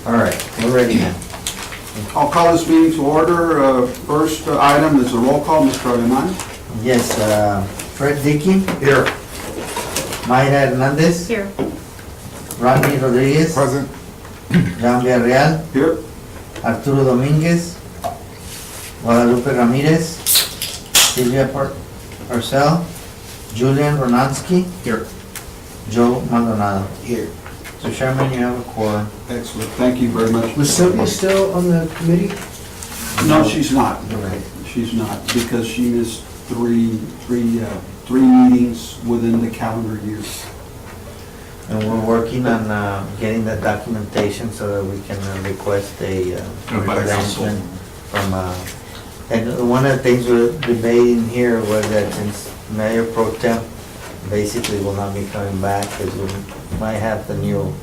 All right, we're ready now. I'll call this meeting to order. First item is a roll call, Mr. Alemán. Yes, Fred Dickey. Here. Mayra Hernandez. Here. Rodney Rodriguez. Present. John Villarreal. Here. Arturo Dominguez. Guadalupe Ramirez. Silvia Parcell. Julian Ronansky. Here. Joe Maldonado. Here. So Chairman, you have a quorum. Excellent, thank you very much. Was Sylvia still on the committee? No, she's not. Right. She's not, because she missed three meetings within the calendar year. And we're working on getting the documentation so that we can request a arrangement from, and one of the things we're debating here was that since Mayor Pro Tem basically will not be coming back, because we might have the new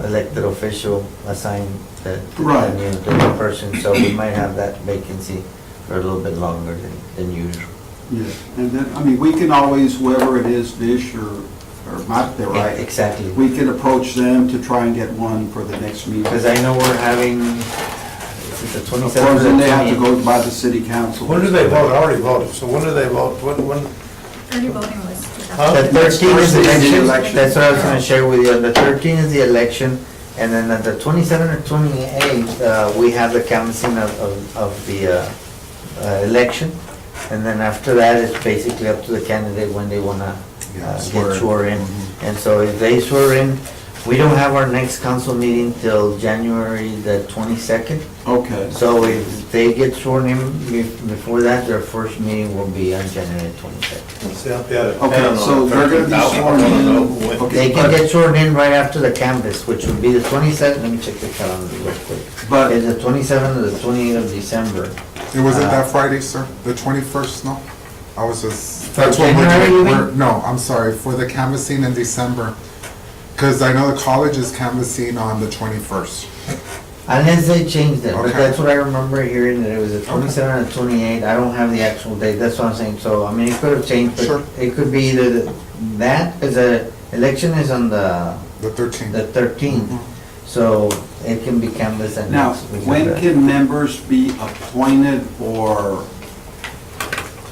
elected official assigned the Right. the new person, so we might have that vacancy for a little bit longer than usual. Yes, and then, I mean, we can always, whoever it is, Dish or Mate, right? Exactly. We can approach them to try and get one for the next meeting. Because I know we're having, is it the Of 27th? course, then they have to 28th? go by the city council. When do they vote? I already voted, so when do they vote? When? Early voting was. Huh? The 13th is the Thursday is the election, election. that's what I was gonna share with you, the 13th is the election, and then at the 27th or 28th, we have the canvassing of the election, and then after that, it's basically up to the candidate when they wanna get sworn in. And so if they swear in, we don't have our next council meeting till January the 22nd, Okay. so if they get sworn in before that, their first meeting will be on January 22nd. Okay, so they're gonna be sworn in. They Okay, can get sworn in right after the canvass, which would be the 27th, let me check the calendar real quick. But- It's the 27th or the 28th of December. It wasn't that Friday, sir? The 21st, no? I was just, that's For what January, you we're, mean? no, I'm sorry, for the canvassing in December. Because I know the college is canvassing on the 21st. Unless they changed it, but Okay. that's what I remember hearing, that it was the 27th or 28th, I don't have the actual date, that's what I'm saying. So, I mean, it could have changed, Sure. but it could be either that, because the election is on the The 13th. 13th, Mhm. so it can be canvassed and. Now, when can members be appointed or,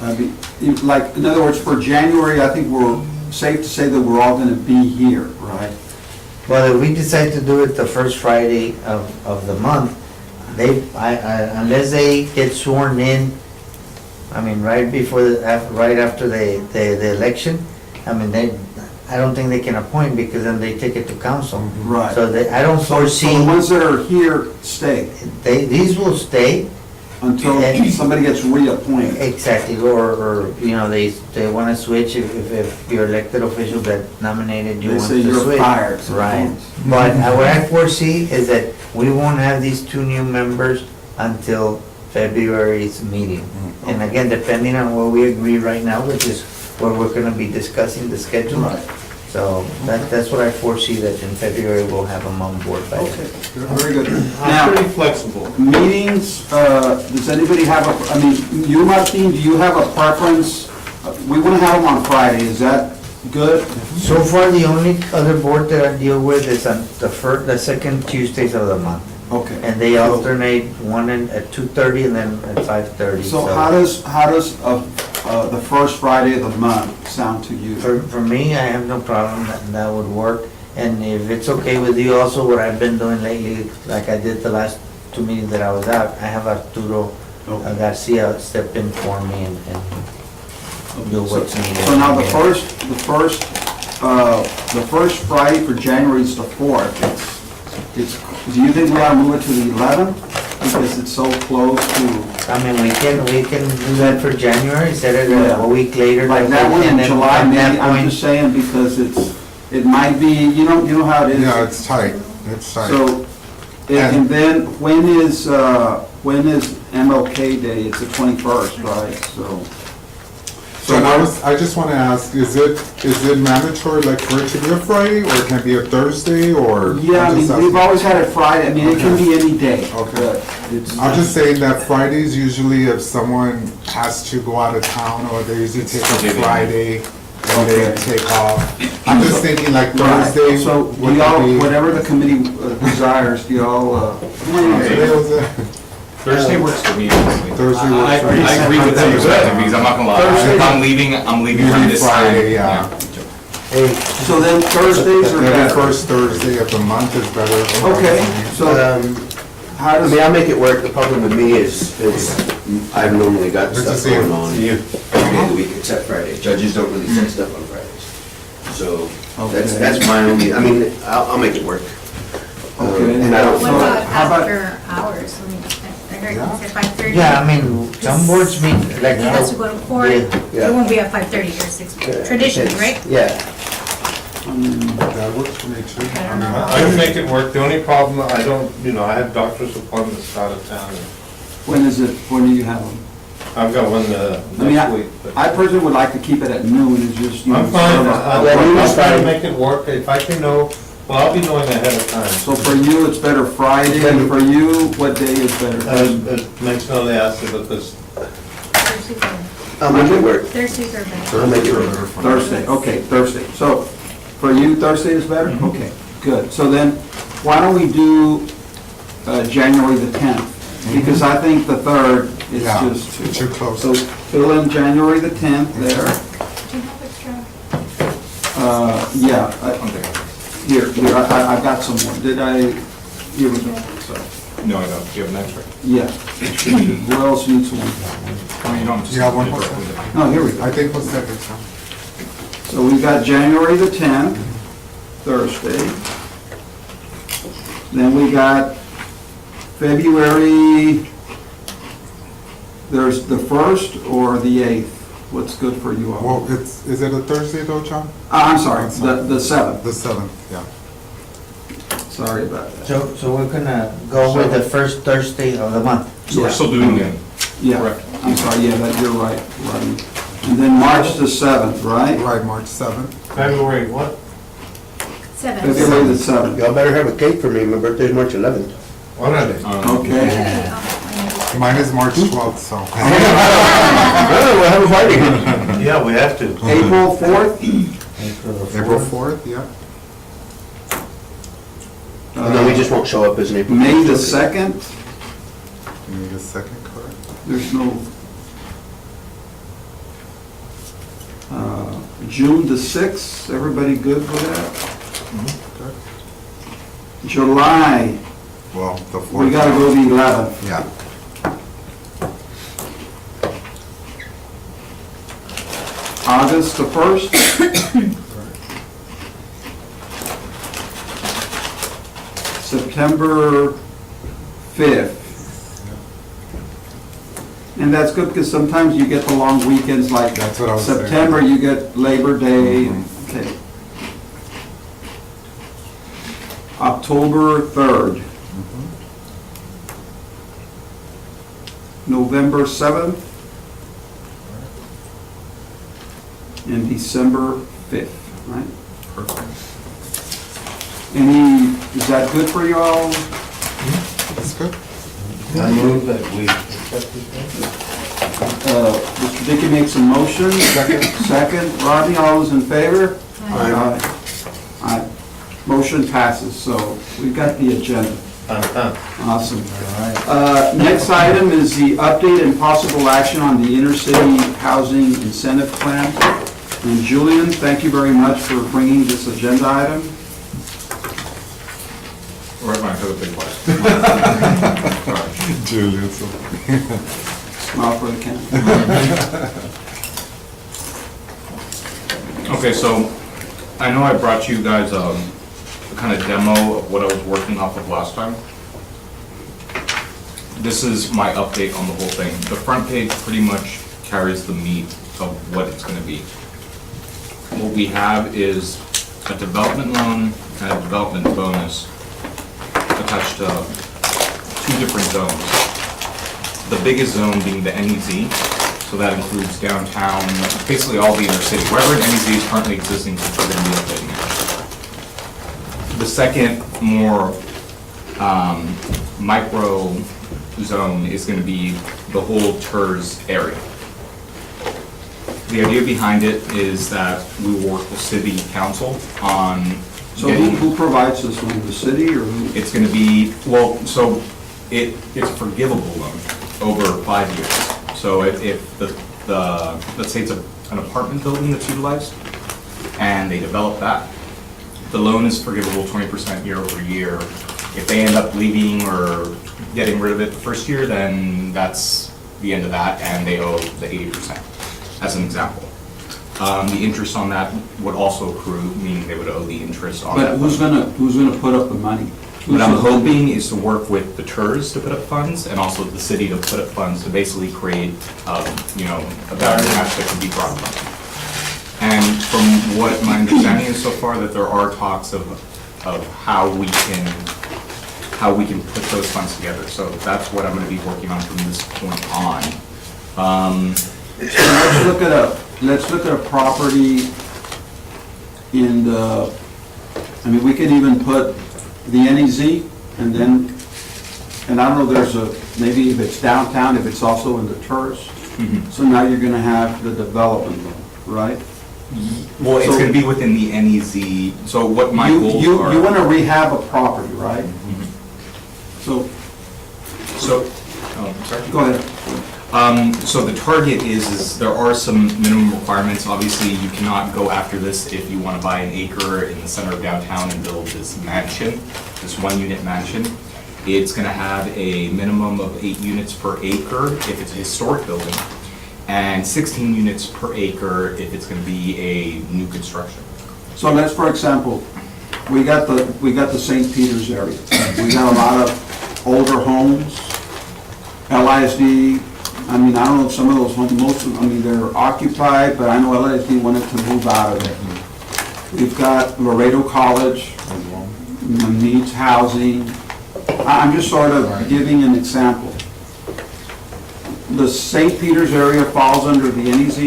I mean, like, in other words, for January, I think we're safe to say that we're all gonna be here, right? Well, if we decide to do it the first Friday of the month, unless they get sworn in, I mean, right before, right after the election, I mean, I don't think they can appoint, because then they take it to council. Right. So I don't So foresee, the ones that are here stay these will stay, until somebody gets reappointed. exactly, or, you know, they want to switch if your elected official that nominated you They wants say to you're switch. fired. Right, but what I foresee is that we won't have these two new members until February's meeting. And again, depending on what we agree right now, which is where we're gonna be discussing the schedule. Right. So that's what I foresee, that in February we'll have them on board by Okay, then. very good. I'm Now, pretty flexible. meetings, does anybody have a, I mean, you, Martin, do you have a preference? We want to have them on Friday, is that good? So far, the only other board that I deal with is on the second Tuesdays of the month. Okay. And they alternate, one at 2:30 and then at 5:30. So how does the first Friday of the month sound to you? For me, I have no problem, that would work. And if it's okay with you also, what I've been doing lately, like I did the last two meetings that I was out, I have Arturo Okay. Garcia step in for me and do what's needed. So now the first Friday for January is the 4th. Do you think we ought to move it to the 11th? Because it's so close to, I mean, we can do that for January, set it Yeah. a week later. like that one in and then July, at that maybe, I'm point- just saying, because it might be, you know how it is. Yeah, it's tight. It's tight. So, and then when is MLK Day? It's the 21st, right? So I just want to ask, is it mandatory, like, for it to be a Friday, or it can be a Thursday, or? Yeah, I I'm mean, just we've asking. always had it Friday, I mean, it can Okay. be any day. Okay. but it's- I'm just saying that Fridays usually, if someone has to go out of town, or they usually take a Friday, Monday, take off. I'm just thinking like Thursday. So do would y'all, be- whatever the committee desires, do y'all, Today was it? Thursday works for me, honestly. Thursday works I for me. I agree with that perspective, because I'm not gonna lie, Thursday- if I'm leaving around Usually this time. Friday, yeah. Hey, so then Thursdays are Every better? first Thursday of the month is better. Okay, so how I does, mean, I'll make it work. The problem with me is I've normally got Good to stuff see you. going on every day of the week except Friday. Judges don't really set stuff on Fridays. So Okay. that's my only, I mean, I'll make it work. Okay. And I don't, So, What about how about- after hours? I mean, I heard you said 5:30. Yeah, I mean, some boards meet like. He has to go to court. Yeah. It won't be at 5:30 or 6, traditionally, right? yeah. That works for me too. I don't know. I can make it work. The only problem, I don't, I have doctor's appointments out of town. when is it, when do you have them? I've got one I mean, next week. but- I personally would like to keep it at noon, it's just, I'm fine. noon is I'll try to fine. make it work. If I can know, well, I'll be knowing ahead of time. So for you, it's better Friday, and for you, what day is better? It makes no answer, but this, Thursdays are- I'll make it work. Thursdays are better. I'll make it work. Thursday, okay, Thursday. So for you, Thursday is better? Okay, good. So then, why don't we do January the 10th? Because I think the 3rd is Yeah, just, too close. so fill in January the 10th there. Do you have extra? Yeah, Okay. here, I got some more. Did I, here we go. So, No, I don't. Do you have an extra? yeah. Who else needs one? Oh, you don't. Yeah, one more. No, here we go. I think we'll set it. So we've got January the 10th, Thursday. Then we got February, there's the 1st or the 8th? What's good for you all? Well, is it a Thursday though, John? I'm sorry, the 7th. The 7th, yeah. Sorry about that. So we're gonna go with the first Thursday of the month. So we're still doing it. Yeah, Correct. I'm sorry, yeah, you're right, Rodney. And then March the 7th, right? Right, March 7th. February, what? 7. February the 7th. Y'all better have a cake for me. My birthday's March 11th. What are they? Okay. Mine is March 12th, so. Oh, we'll have a party. Yeah, we have to. April 4th? April 4th, yeah. And then we just won't show up as an April. May the 2nd? Give me a second, correct? There's no. June the 6th, everybody good with that? July, Well, the 4th. we gotta go to the 11th. Yeah. August the 1st? September 5th. And that's good because sometimes you get the long weekends like That's what I was saying. September, you get Labor Day. Okay. October 3rd. November 7th. And December 5th, right? Perfect. Is that good for you all? That's good. I move that we accept this. Mr. Dickey makes a motion. Second. Rodney, all those in favor? Aye. Aye. Motion passes, so we've got the agenda. I'm done. Awesome. Next item is the update and possible action on the intercity housing incentive plan. And Julian, thank you very much for bringing this agenda item. Right back to the big one. Sorry. Julian, so. Smile for the camera. Okay, so I know I brought you guys a kind of demo of what I was working off of last time. This is my update on the whole thing. The front page pretty much carries the meat of what it's gonna be. What we have is a development loan and a development bonus attached to 2 different zones. The biggest zone being the NEZ, so that includes downtown, basically all the inner city. Wherever an NEZ is currently existing, we're going to be updating it. The second, more micro zone is going to be the whole TERS area. The idea behind it is that we will work with city council on So getting, who provides this one, the city or who? it's gonna be, well, so it's a forgivable loan over 5 years. So if let's say it's an apartment building that's utilized, and they develop that, the loan is forgivable 20% year over year. If they end up leaving or getting rid of it the first year, then that's the end of that, and they owe the 80%, as an example. The interest on that would also accrue, meaning they would owe the interest on that. But who's gonna put up the money? What I'm hoping is to work with the TERS to put up funds, and also the city to put up funds to basically create, a better match that can be brought up. And from what my understanding is so far, that there are talks of how we can put those funds together. So that's what I'm gonna be working on from this point on. Let's look at a property in the, I mean, we could even put the NEZ and then, and I don't know, there's a, maybe if it's downtown, if it's also in the tourist. So now you're gonna have the development loan, right? Well, it's So- gonna be within the NEZ, so what my You- goals you- are. You wanna rehab a property, right? So, So, I'm sorry. go ahead. So the target is there are some minimum requirements. Obviously, you cannot go after this if you want to buy an acre in the center of downtown and build this mansion, this one-unit mansion. It's going to have a minimum of 8 units per acre if it's a historic building, and 16 units per acre if it's going to be a new construction. So let's, for example, we got the St. Peter's area. We got a lot of older homes, LISD. I mean, I don't know if some of those homes, most of, I mean, they're occupied, but I know LISD wanted to move out of it. We've got Laredo College, needs housing. I'm just sort of giving an example. The St. Peter's area falls under the NEZ.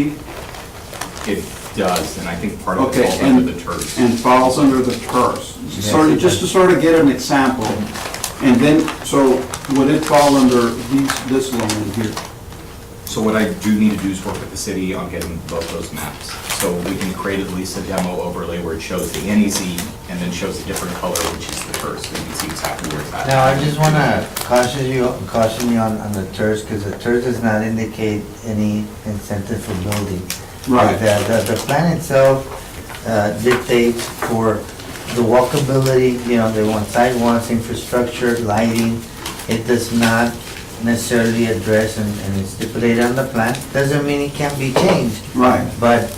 It does, and I think part of Okay, it falls under the TERS. and falls under the TERS. Sort of, just to sort of get an example. And then, so would it fall under this loan in here? So what I do need to do is work with the city on getting both those maps. So we can create at least a demo overlay where it shows the NEZ and then shows a different color, which is the TERS, so you can see exactly where it's at. Now, I just wanna caution you on the TERS, because the TERS does not indicate any incentive for building. Right. The plan itself dictates for the walkability, they want sidewalks, infrastructure, lighting. It does not necessarily address, and it's stipulated on the plan, doesn't mean it can't be changed. Right. But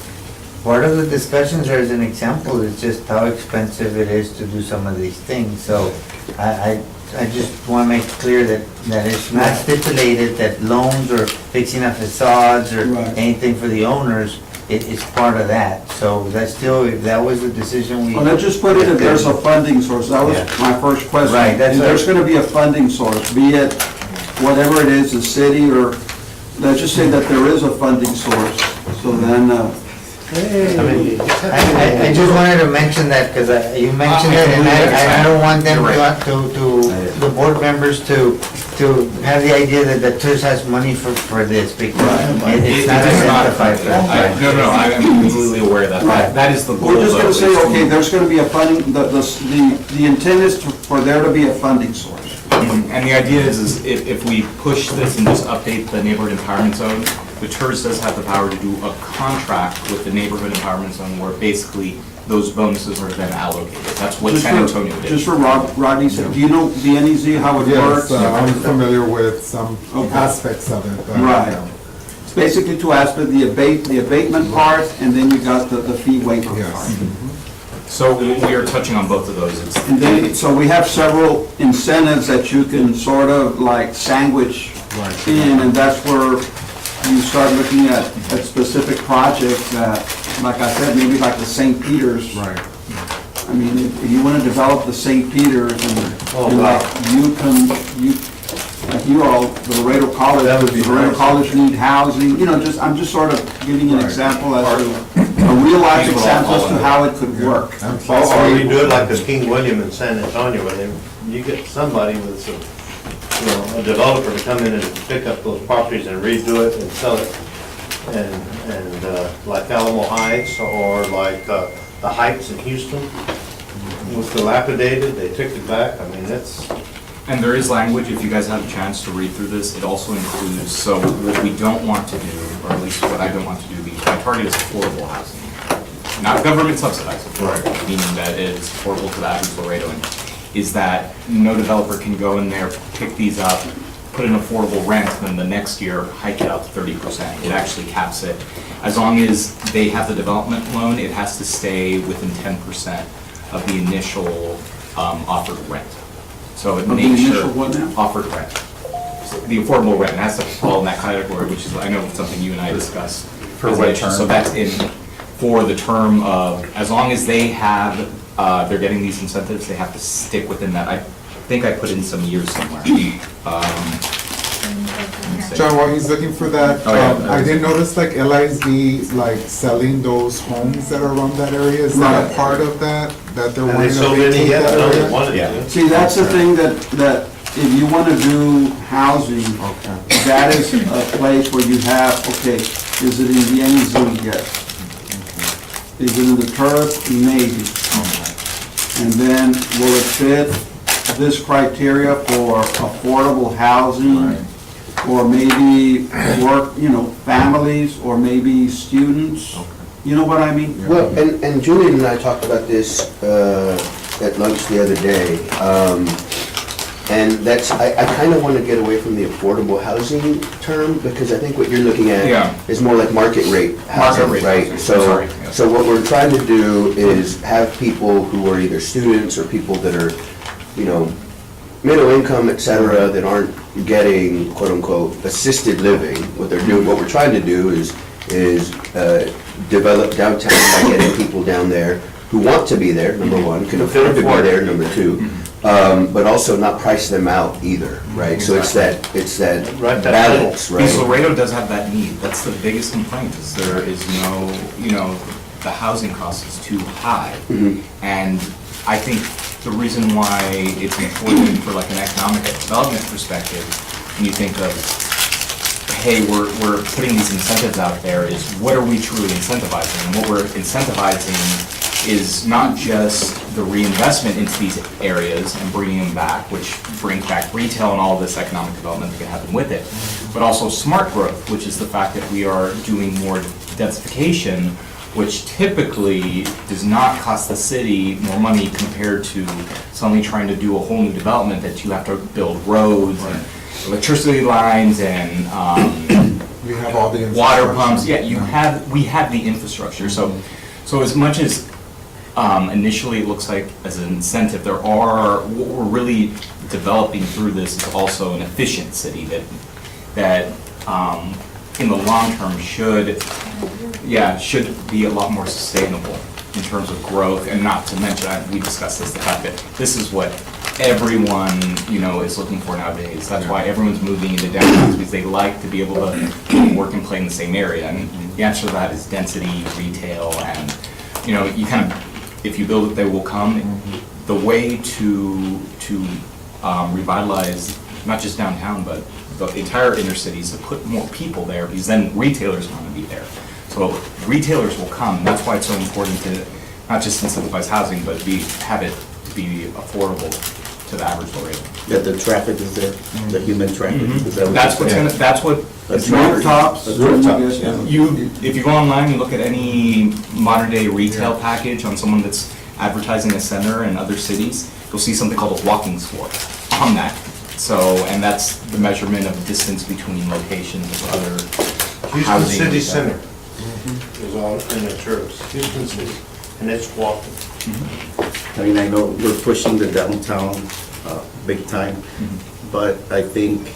part of the discussions, there as an example, is just how expensive it is to do some of these things. So I just want to make clear that it's not stipulated that loans or fixing up facades or Right. anything for the owners, it's part of that. So that's still, if that was the decision we. Well, let's just put it if there's a funding source. That was Yeah. my first question. Right, that's If there's what- gonna be a funding source, be it whatever it is, the city, or, let's just say that there is a funding source. So then, I just wanted to mention that, because you mentioned it, and I don't want them to, the board members to have the idea that the TERS has money for this, because it's not identified for that. No, I'm completely aware of that. That is the goal. we're just gonna though, say, is to- okay, there's gonna be a funding, the intent is for there to be a funding source. And the idea is if we push this and just update the neighborhood empowerment zone, the TERS does have the power to do a contract with the neighborhood empowerment zone where basically those bonuses are then allocated. That's what Just San for- Antonio did. Just for Rodney said, do you know the NEZ, how it works? Yes, I'm familiar with some Okay. aspects of it. but, Right. yeah. It's basically two aspects, the abatement part, and then you got the fee waiver part. Yes. So we are touching on both of those. It's- And then, so we have several incentives that you can sort of like sandwich Right. in, and that's where you start looking at specific projects that, like I said, maybe like the St. Peter's. Right. I mean, if you want to develop the St. Peter's and like like you all, the Laredo College, That would be the Laredo nice. College need housing, I'm just sort of giving an Right. example as to, a real life example as to how it could work. And Or plus, we do it like the King William in San Antonio, where you get somebody with some, a developer to come in and pick up those properties and redo it and sell it and like Alamo Heights or like the Heights in Houston was dilapidated, they took it back. I mean, that's, And there is language, if you guys have a chance to read through this, it also includes, so what we don't want to do, or at least what I don't want to do, my target is affordable housing. Not government subsidized, meaning that it's affordable to the average Laredo, is that no developer can go in there, pick these up, put an affordable rent, and then the next year hike it up to 30%. It actually caps it. As long as they have the development loan, it has to stay within 10% of the initial offered rent. So it Of the makes sure. initial what now? Offered rent. So the affordable rent, and that's the fall in that category, which is, I know, something you and I discussed. For as an what issue. term? So that's in, for the term of, as long as they have, they're getting these incentives, they have to stick within that. I think I put in some years somewhere. John, while he's looking for that, Oh, yeah. I did notice like LISD like selling those homes that are around that area. Is that a Right. part of that they're and they wanting to sold any vacate yet, that no, they area? wanted Yeah. to. See, that's the thing that if you want to do housing, Okay. that is a place where you have, okay, is it in the NZ? Yes. Is it in the turf? Maybe. And then will it fit this criteria for affordable housing? Or maybe work, families, or maybe students? You know what I mean? Well, and Julian and I talked about this at lunch the other day. And that's, I kind of want to get away from the affordable housing term, because I think what you're looking Yeah. at is more like market rate housing, Market rate right? housing, So, sorry, yeah. so what we're trying to do is have people who are either students or people that are, middle income, et cetera, that aren't getting quote unquote assisted living. What we're trying to do is develop downtown by getting people down there who want to be there, number one, can afford to be there, number two, but also not price them out either, right? So it's that Right, that balance, Because right? Laredo does have that need. That's the biggest complaint, is there is no, the housing cost is too high. And I think the reason why it's important for like an economic development perspective, when you think of, hey, we're putting these incentives out there, is what are we truly incentivizing? And what we're incentivizing is not just the reinvestment into these areas and bringing them back, which brings back retail and all this economic development that can happen with it, but also smart growth, which is the fact that we are doing more densification, which typically does not cost the city more money compared to suddenly trying to do a whole new development that you have to build roads and electricity lines and We have all the water infrastructure. pumps. Yeah, we have the infrastructure. So as much as initially it looks like as an incentive, what we're really developing through this is also an efficient city that in the long term should be a lot more sustainable in terms of growth, and not to mention, we discussed this, the fact that this is what everyone, is looking for nowadays. That's why everyone's moving into downtowns, because they like to be able to work and play in the same area. And the answer to that is density, retail, and, you kind of, if you build it, they will come. The way to revitalize not just downtown, but the entire inner cities, to put more people there, because then retailers want to be there. So retailers will come. That's why it's so important to not just incentivize housing, but have it be affordable to the average Laredo. That the traffic is there, the human traffic. Is that what That's you're what's saying? gonna, that's what, That's Rooftops. That's rooftops, yeah. if you go online and look at any modern day retail package on someone that's advertising a center in other cities, you'll see something called a walking store on that. So, and that's the measurement of distance between locations of other Houston housing. City Center is all in the terms, Houston City, and it's walking. I mean, I know we're pushing the downtown big time, but I think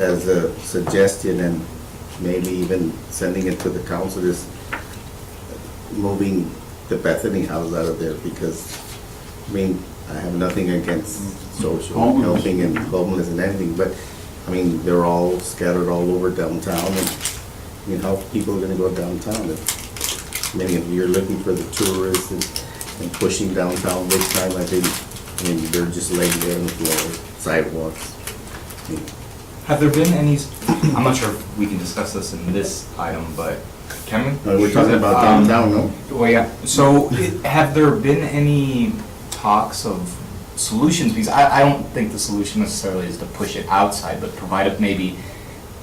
as a suggestion and maybe even sending it to the council is moving the Bethany House out of there, because, I mean, I have nothing against social Homeless. helping and homeless and anything, but, I mean, they're all scattered all over downtown, and, I mean, how people are gonna go downtown if many of you are looking for the tourists and pushing downtown big time? I think, I mean, they're just laying there on the floor, sidewalks. I mean, Have there been any, I'm not sure if we can discuss this in this item, but can we? We're talking about downtown, no? Well, yeah, so have there been any talks of solutions? Because I don't think the solution necessarily is to push it outside, but provide it maybe,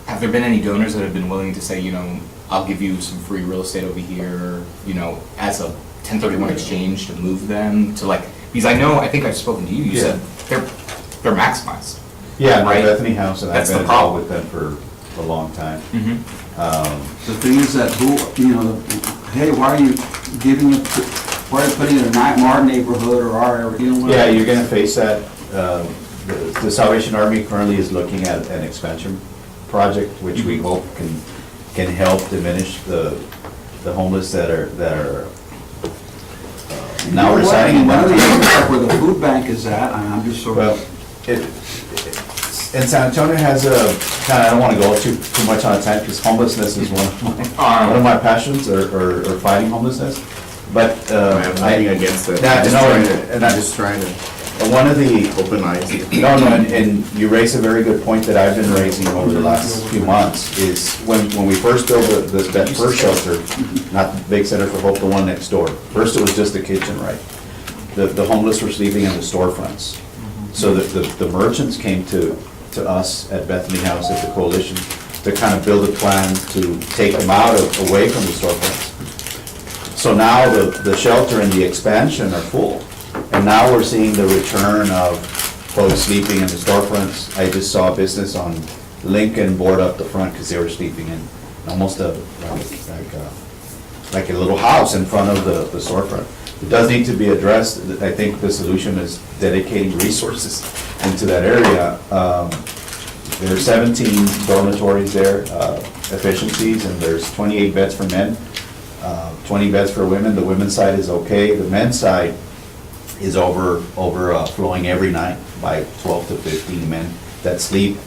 have there been any donors that have been willing to say, you know, I'll give you some free real estate over here, you know, as a 1031 exchange to move them to like, because I think I've spoken to you, you said they're maximized. Yeah, Right. Bethany House, and I've That's the been involved problem. with them for a long time. The thing is that hey, why are you giving it, why are you putting it in our neighborhood or our area? You know what I Yeah, mean? you're gonna face that. The Salvation Army currently is looking at an expansion project, which we hope can help diminish the homeless that are now residing in One of the downtown. areas like where the food bank is at, I'm just sort Well, of, and San Antonio has I don't wanna go too much on a time, because homelessness is one of my passions, or fighting homelessness, but, I have nothing against it. Yeah, I'm just no, trying and to, I- I'm just trying to one of the, open eyes. no, and you raise a very good point that I've been raising over the last few months, is when we first built that first shelter, not the Big Center for Hope, the one next door, first it was just a kitchen, right? The homeless were sleeping in the storefronts. So the merchants came to us at Bethany House, at the coalition, to kind of build a plan to take them away from the storefronts. So now the shelter and the expansion are full. And now we're seeing the return of folks sleeping in the storefronts. I just saw a business on Lincoln board up the front because they were sleeping in almost like a little house in front of the storefront. It does need to be addressed. I think the solution is dedicating resources into that area. There are 17 dormitories there, efficiencies, and there's 28 beds for men, 20 beds for women. The women's side is okay. The men's side is overflowing every night by 12 to 15 men that sleep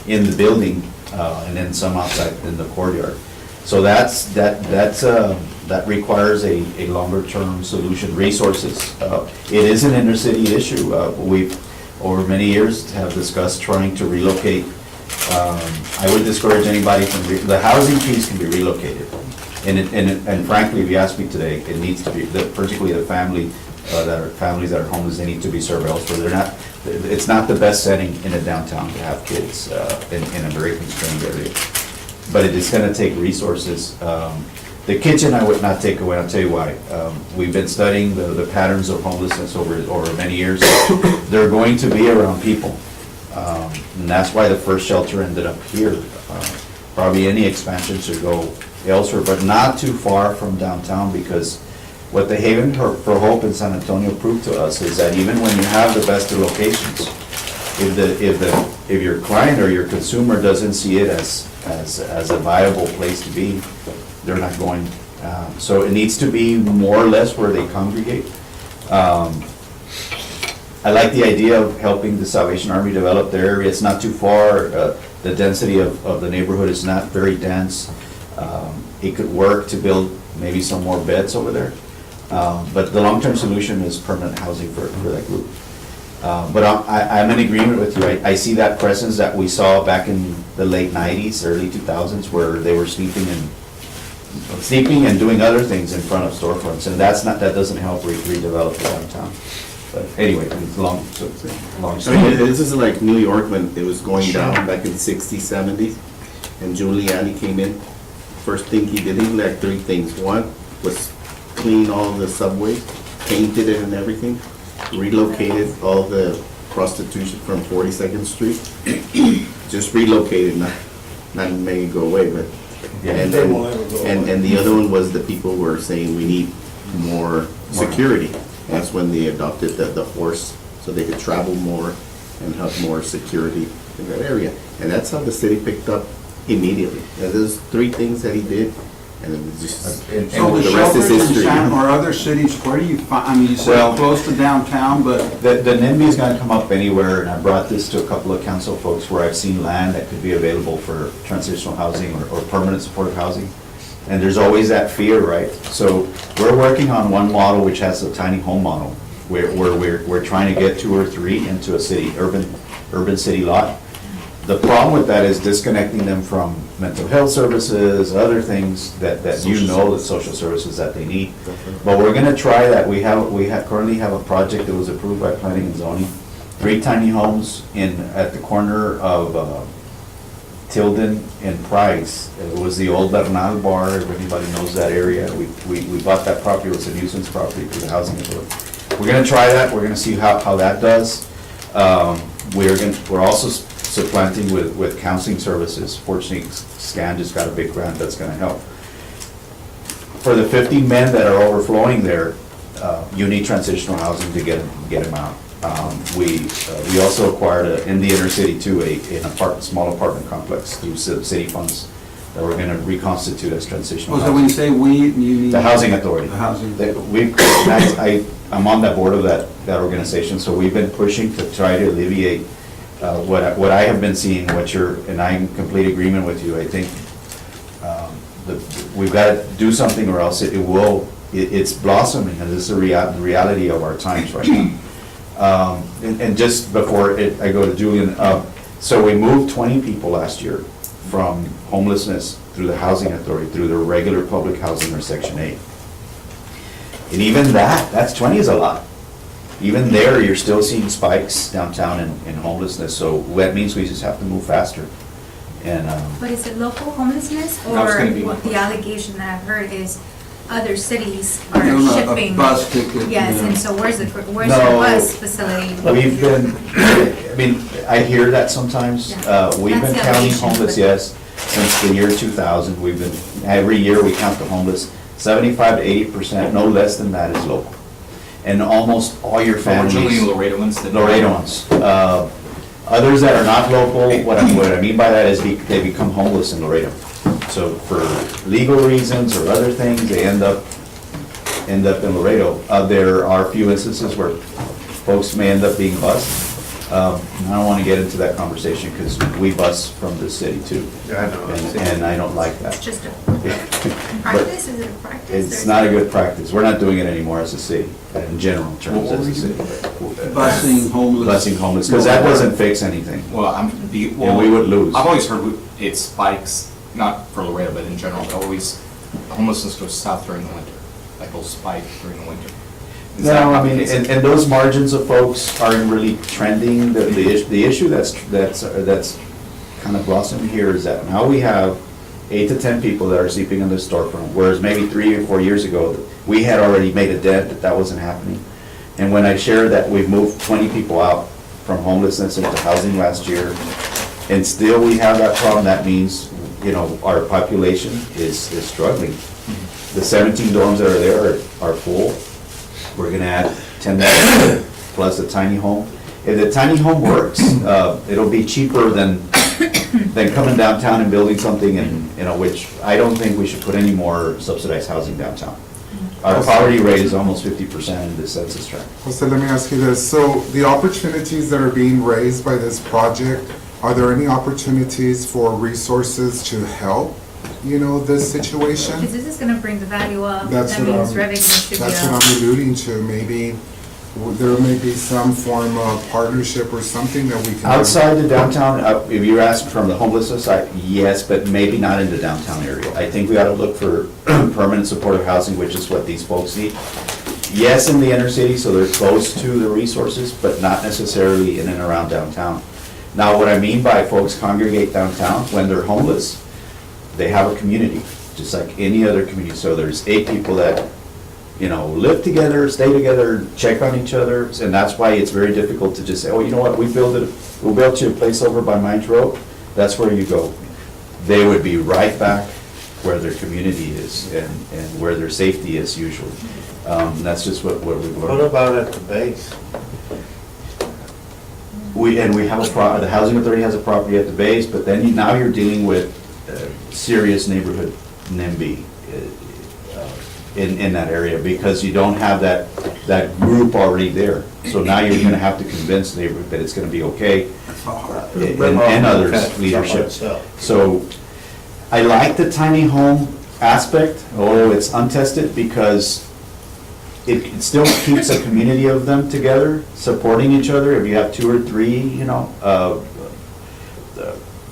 in the building, and then some outside in the courtyard. So that requires a longer-term solution, resources. It is an inner-city issue. We've, over many years, have discussed trying to relocate. I would discourage anybody from, the housing piece can be relocated. And frankly, if you ask me today, it needs to be, particularly the families that are homeless, they need to be served elsewhere. It's not the best setting in a downtown to have kids in a very constrained area. But it is gonna take resources. The kitchen I would not take away, I'll tell you why. We've been studying the patterns of homelessness over many years. They're going to be around people. And that's why the first shelter ended up here. Probably any expansion should go elsewhere, but not too far from downtown, because what the Haven for Hope in San Antonio proved to us is that even when you have the best of locations, if your client or your consumer doesn't see it as a viable place to be, they're not going. So it needs to be more or less where they congregate. I like the idea of helping the Salvation Army develop their area. It's not too far. The density of the neighborhood is not very dense. It could work to build maybe some more beds over there. But the long-term solution is permanent housing for that group. But I'm in agreement with you. I see that presence that we saw back in the late 90s, early 2000s, where they were sleeping and doing other things in front of storefronts, and that doesn't help redevelop the downtown. But anyway, it's long I story. mean, this is like New York when it was going down back in the 60s, 70s, and Giuliani came in. First thing he did, he did like 3 things. One was clean all the subways, painted it and everything, relocated all the prostitution from 42nd Street. Just relocated, not make it go away, but. Yeah. And They won't ever go away. and the other one was the people were saying we need more security. That's when they adopted the horse, so they could travel more and have more security in that area. And that's how the city picked up immediately. And there's 3 things that he did, and it was just, And- so the the rest is shelters in history. San, or other cities, where do you find, I mean, you Well- said close to downtown, but The NIMBY is gonna come up anywhere, and I brought this to a couple of council folks where I've seen land that could be available for transitional housing or permanent supportive housing. And there's always that fear, right? So we're working on one model which has a tiny home model, where we're trying to get 2 or 3 into a city, urban city lot. The problem with that is disconnecting them from mental health services, other things that you know, the social services that they need. But we're gonna try that. We currently have a project that was approved by planning and zoning. 3 tiny homes at the corner of Tilden and Price. It was the old Bernal Bar, if anybody knows that area. We bought that property, it was a nuisance property for the housing authority. We're gonna try that, we're gonna see how that does. We're also supplanting with counseling services. Fortunately, SCAN just got a big grant that's gonna help. For the 50 men that are overflowing there, you need transitional housing to get them out. We also acquired in the inner city too, an small apartment complex through city funds that we're gonna reconstitute as transitional Oh, so when you housing. say we, you mean? The housing authority. The housing. I'm on that board of that organization, so we've been pushing to try to alleviate what I have been seeing, and I'm in complete agreement with you. I think we've got to do something or else it's blossoming, and this is the reality of our times right now. And just before I go to Julian, so we moved 20 people last year from homelessness through the housing authority, through the regular public housing or Section 8. And even that's 20 is a lot. Even there, you're still seeing spikes downtown in homelessness, so that means we just have to move faster. And, But is it local homelessness, That was or gonna be what my the allegation that I've heard is other cities are Give 'em a shipping? bus ticket. Yes, yeah. and so where's your No. bus facility? we've been, I hear that sometimes. We've been That's the counting allegation, homeless, but- yes, since the year 2000. Every year we count the homeless. 75 to 80%, no less than that is local. And almost all your Originally families. Laredoans. that- Laredoans. Others that are not local, what I mean by that is they become homeless in Laredo. So for legal reasons or other things, they end up in Laredo. There are a few instances where folks may end up being bused. I don't want to get into that conversation because we bus from the city too. Yeah, I know. And I don't like It's that. just a practice, is it a practice? It's or- not a good practice. We're not doing it anymore as a city, in general terms as a city. Busing homeless. Busing homeless, because that doesn't fix anything. Well, And we would lose. I've always heard it spikes, not for Laredo, but in general, homelessness goes south during the winter. Like it'll spike during the winter. Is that No, not I the mean, case? and those margins of folks aren't really trending. The issue that's kind of blossoming here is that now we have 8 to 10 people that are sleeping in the storefront, whereas maybe 3 or 4 years ago, we had already made a dent that wasn't happening. And when I share that we've moved 20 people out from homelessness into housing last year, and still we have that problem, that means, our population is struggling. The 17 dorms that are there are full. We're gonna add 10 more plus a tiny home. If the tiny home works, it'll be cheaper than coming downtown and building something which I don't think we should put any more subsidized housing downtown. Our poverty rate is almost 50% in the census tract. Jose, let me ask you this. So the opportunities that are being raised by this project, are there any opportunities for resources to help, this situation? Because this is gonna bring the value up, That's that what means I'm- revenue should be That's up. what I'm alluding to. Maybe there may be some form of partnership or something that we can do. Outside the downtown, if you're asking from the homelessness side, yes, but maybe not in the downtown area. I think we ought to look for permanent supportive housing, which is what these folks need. Yes, in the inner city, so they're close to the resources, but not necessarily in and around downtown. Now, what I mean by folks congregate downtown, when they're homeless, they have a community, just like any other community. So there's 8 people that live together, stay together, check on each other, and that's why it's very difficult to just say, oh, you know what, we'll build you a place over by Mines Road, that's where you go. They would be right back where their community is and where their safety is usually. That's just what we've What learned. about at the base? We have the housing authority has a property at the base, but then now you're dealing with serious neighborhood NIMBY in that area, because you don't have that group already there. So now you're gonna have to convince the neighborhood that it's gonna be okay, and others, leadership. So I like the tiny home aspect, although it's untested, because it still keeps a community of them together, supporting each other. If you have 2 or 3,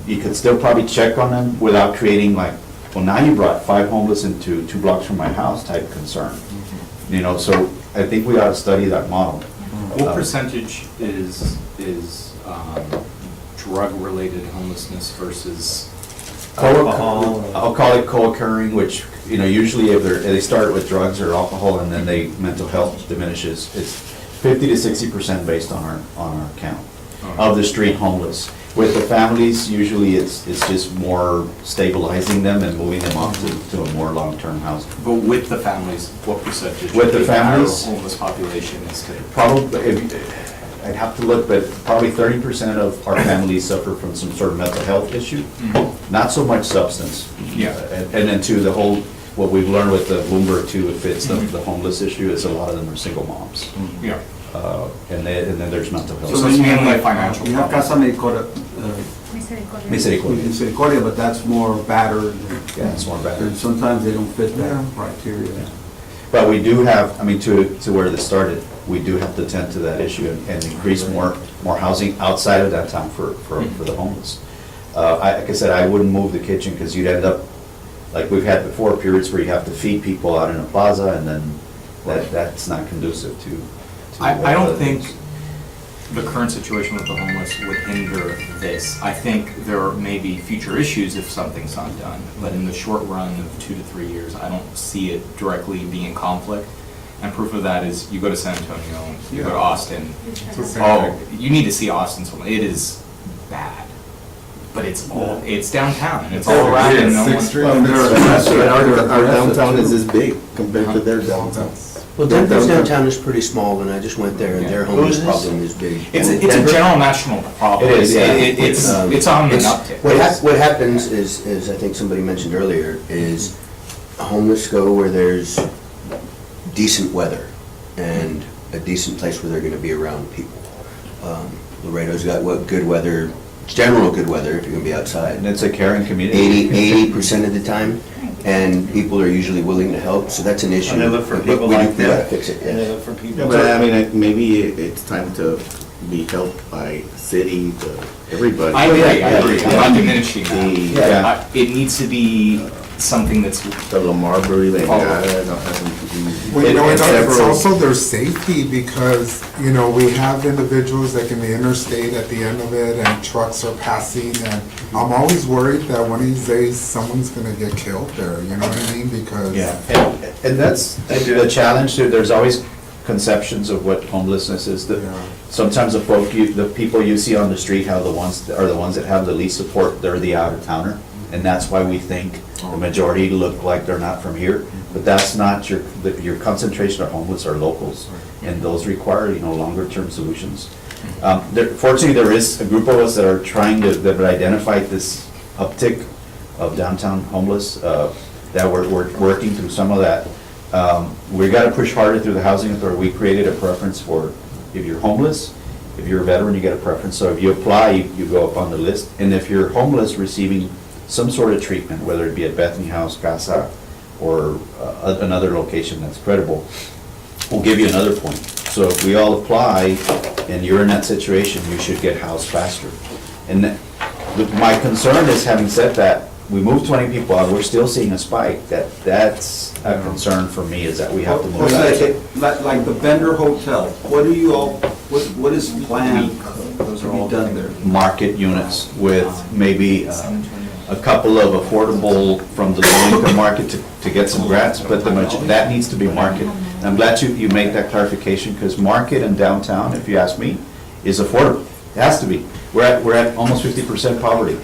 you could still probably check on them without creating like, well, now you brought 5 homeless into 2 blocks from my house type concern. You know, so I think we ought to study that model. What percentage is drug-related homelessness versus? I'll call it co-occurring, which, you know, usually if they start with drugs or alcohol and then mental health diminishes, it's 50 to 60% based on our count of the street homeless. With the families, usually it's just more stabilizing them and moving them on to a more long-term housing. But with the families, what percentage? With the of our families? homeless population is to? Probably, I'd have to look, but probably 30% of our families suffer from some sort of mental health issue, not so much substance. Yeah. And then too, the whole, what we've learned with the Bloomberg too, if it's the homeless issue, is a lot of them are single moms. Yeah. And then there's mental health. So it's mainly a financial You have Casa Misericordia. Misericordia, but that's more battered. Yeah, it's more And bad. sometimes they don't fit that criteria. But we do have, I mean, to where this started, we do have to tend to that issue and increase more housing outside of downtown for the homeless. Like I said, I wouldn't move the kitchen because you'd end up, like we've had before, periods where you have to feed people out in a plaza and then that's not conducive to. I don't think the current situation with the homeless would hinder this. I think there may be future issues if something's not done, but in the short run of 2 to 3 years, I don't see it directly being in conflict. And proof of that is you go to San Antonio, you go to Austin. Oh, you need to see Austin's home. It is bad, but it's downtown and it's all around and no one. Our downtown is this big compared to their downtown. Well, Denver's downtown is pretty small, and I just went there, and their homeless problem is big. It's a Denver- general national problem. It is, yeah. It's on an It's- uptick. What happens is, I think somebody mentioned earlier, is homeless go where there's decent weather and a decent place where they're gonna be around people. Laredo's got good weather, general good weather if you're gonna be outside. And it's a caring community. 80% of the time, and people are usually willing to help, so that's an issue. And they look for But people we like gotta that. fix it, And they yeah. look for people. Yeah, but I mean, maybe it's time to be helped by city, to everybody. I agree. I'm not diminishing that. Yeah. It needs to be something that's, The Lamar Brewery, they got Oh. it, I don't have any. Well, you know, It's it's several- also their safety because, you know, we have individuals that can be interstate at the end of it and trucks are passing and I'm always worried that one of these days someone's gonna get killed there, you know what I mean? Because. Yeah, and that's the challenge, there's always conceptions of what homelessness is. Yeah. Sometimes the people you see on the street are the ones that have the least support, they're the out-of-towner. And that's why we think the majority look like they're not from here. But that's not your concentration of homeless are locals. And those require, you know, longer-term solutions. Fortunately, there is a group of us that are trying to, that have identified this uptick of downtown homeless, that we're working through some of that. We gotta push harder through the housing authority. We created a preference for, if you're homeless, if you're a veteran, you get a preference. So if you apply, you go up on the list. And if you're homeless, receiving some sort of treatment, whether it be at Bethany House, Casa, or another location that's credible, we'll give you another point. So if we all apply and you're in that situation, you should get housed faster. And my concern is, having said that, we moved 20 people out, we're still seeing a spike. That's a concern for me, is that we have to move that. Like the Bender Hotel, what do you all, what is planned to be done there? Market units with maybe a couple of affordable from the low-income market to get some grants, but that needs to be market. And I'm glad you make that clarification, because market and downtown, if you ask me, is affordable. It has to be. We're at almost 50% poverty.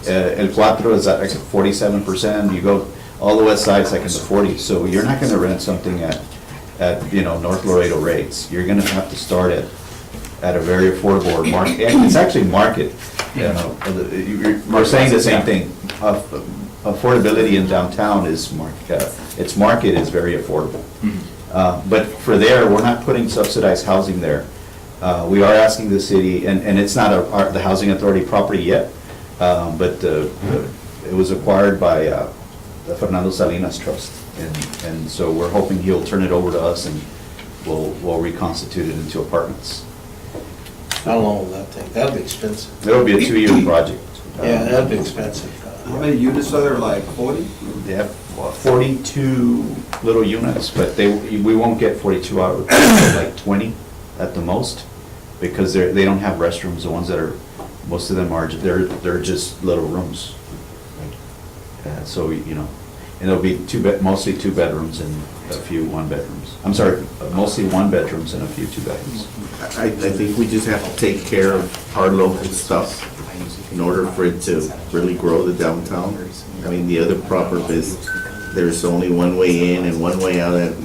El Cuatro is at like 47%. You go all the west side, it's like in the 40s. So you're not going to rent something at North Laredo rates. You're going to have to start at a very affordable or market. It's actually market. You know, we're saying the same thing. Affordability in downtown is market. Its market is very affordable. But for there, we're not putting subsidized housing there. We are asking the city, and it's not the housing authority property yet, but it was acquired by the Fernando Salinas Trust, and so we're hoping he'll turn it over to us and we'll reconstitute it into apartments. How long will that take? That'll be expensive. It'll be a 2-year project. Yeah, that'd be expensive. How many units are there, like 40? They have 42 little units, but we won't get 42 out, like 20 at the most, because they don't have restrooms. The ones that are, most of them are, they're just little rooms. So, you know, and it'll be mostly 2 bedrooms and a few 1 bedrooms. I'm sorry, mostly 1 bedrooms and a few 2 bedrooms. I think we just have to take care of our local stuff in order for it to really grow the downtown. I mean, the other proverb is, there's only one way in and one way out, and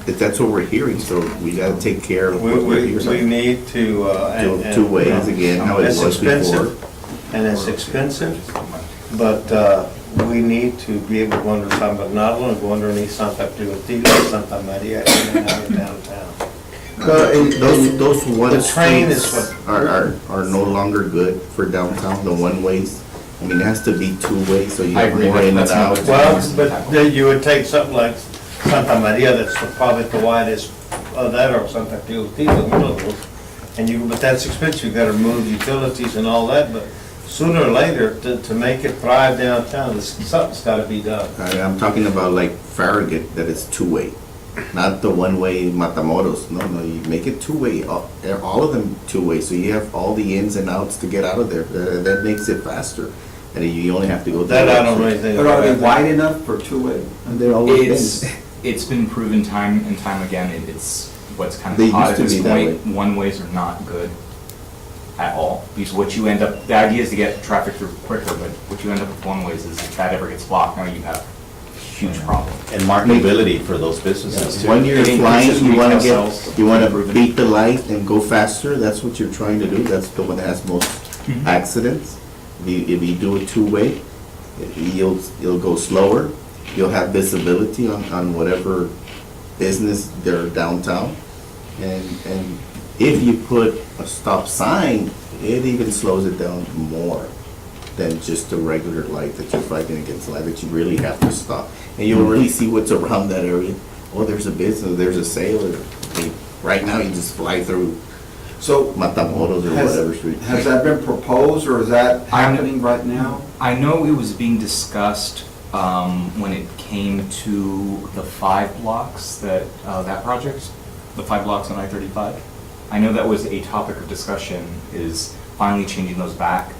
that's what we're hearing, so we gotta take care of what we're We hearing. need to, Do 2 ways again, how it It's was before. expensive, and it's expensive, but we need to be able to go under something, but not only go underneath Santa Priotina, Santa Maria, and out of downtown. And those one The train is streets what- are no longer good for downtown, the one ways. I mean, it has to be 2 ways, so you I have agree, more but in and that's out. not- Well, but then you would take something like Santa Maria, that's probably the widest of that, or Santa Teotihuacan, the middle of those. And but that's expensive, you gotta move utilities and all that, but sooner or later, to make it thrive downtown, something's gotta be done. I'm talking about like Farragut, that is 2-way, not the one-way Matamoros. No, you make it 2-way, all of them 2-way, so you have all the ins and outs to get out of there. That makes it faster, and you only have to go. That I don't really think But are they about. wide enough for 2-way? And they're always It's been proven time and time again, it's what's kind They of hot used at to this be that point. One-ways are not good at all, because what you end up, the idea is to get traffic through quicker, but what you end up with one-ways is if that ever gets blocked, now you have a huge problem. And marketability for those businesses too. When you're It flying, increases you wanna retail sales. you wanna Improvement. beat the light and go faster, that's what you're trying to do, that's the one that has most accidents. If you do it 2-way, you'll go slower, you'll have visibility on whatever business they're downtown. And if you put a stop sign, it even slows it down more than just a regular light that you're fighting against, light that you really have to stop. And you'll really see what's around that area. Oh, there's a business, there's a sale. I mean, right now, you just fly through So Matamoros or whatever street. has that been proposed, or is that happening right now? I know it was being discussed when it came to the 5 blocks that project, the 5 blocks on I-35. I know that was a topic of discussion, is finally changing those back.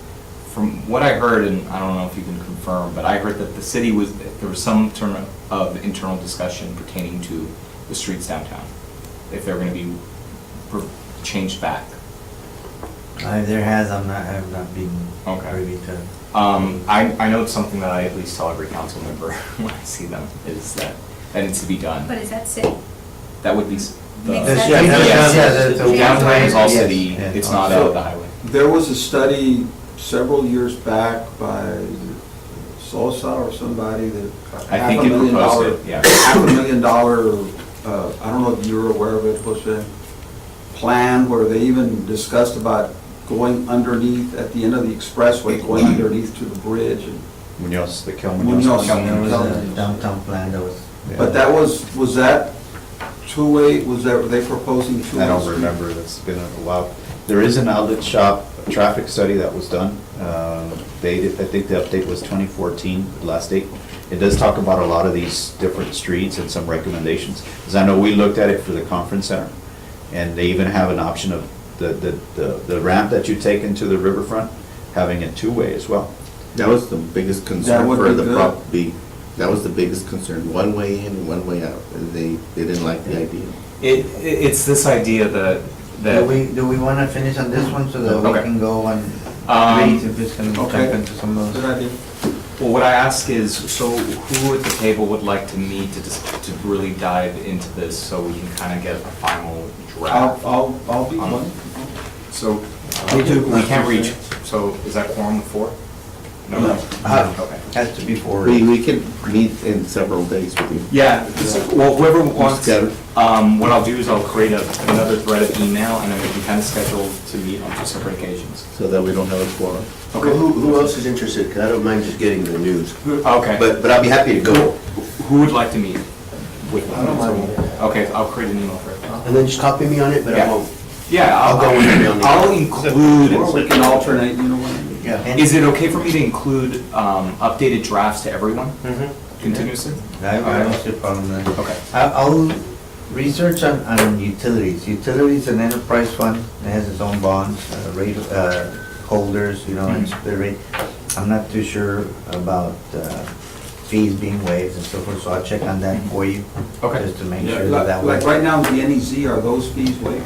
From what I heard, and I don't know if you can confirm, but I heard that the city there was some term of internal discussion pertaining to the streets downtown, if they're going to be changed back. There has, I have not been Okay. privy to. I know it's something that I at least tell every council member when I see them, is that needs to be done. But is that city? That would be the. Makes The sense. street Yes. downtown, the Downtown is all yes, city, yes. it's not So- the highway. There was a study several years back by Sosa or somebody that. I think it proposed it, yeah. $500,000, I don't know if you're aware of it, was a plan where they even discussed about going underneath, at the end of the expressway, going underneath to the bridge. And Munoz, the Kel Munoz. Munoz. There was a downtown plan that was. But that was that 2-way, were they proposing 2-way? I don't street? remember, that's been a while. There is an outlet shop, a traffic study that was done. I think the update was 2014, the last date. It does talk about a lot of these different streets and some recommendations. Because I know we looked at it for the conference center, and they even have an option of the ramp that you take into the riverfront, having it 2-way as well. That was the biggest That concern would for be the good. property. That was the biggest concern, one way in, one way out. And they didn't like the idea. It's this idea that, Do we want to finish on this one so that we Okay. can go on, read if it's going to jump Okay. into some of Good those? idea. well, what I ask is, so who at the table would like to meet to really dive into this so we can kind of get a final draft? I'll be one. So, Me too. we can't reach, so is that quorum with 4? No. Okay. Has to be forward. We can meet in several days with you. Yeah, well, whoever wants, Together. what I'll do is I'll create another thread of email, and then we can kind of schedule to meet on 2 separate occasions. So that we don't have a quorum. Well, who else is interested? 'Cause I don't mind just getting the news, Okay. but I'll be happy to go. Who would like to meet with me? I don't mind. Okay, I'll create an email for it. And then just copy me on it, but I Yeah. won't. Yeah, I'll go with you on the- I'll include, Or we can alternate, you know what? Yeah. And Is it okay for me to include updated drafts to everyone continuously? I don't see a problem with that. Okay. I'll research on utilities. Utilities, an enterprise fund, it has its own bonds, rate, holders, you know, and the rate. I'm not too sure about fees being waived and so forth, so I'll check on that for you. Okay. Just to make Yeah, sure that Like way. right now, the NEZ, are those fees waived?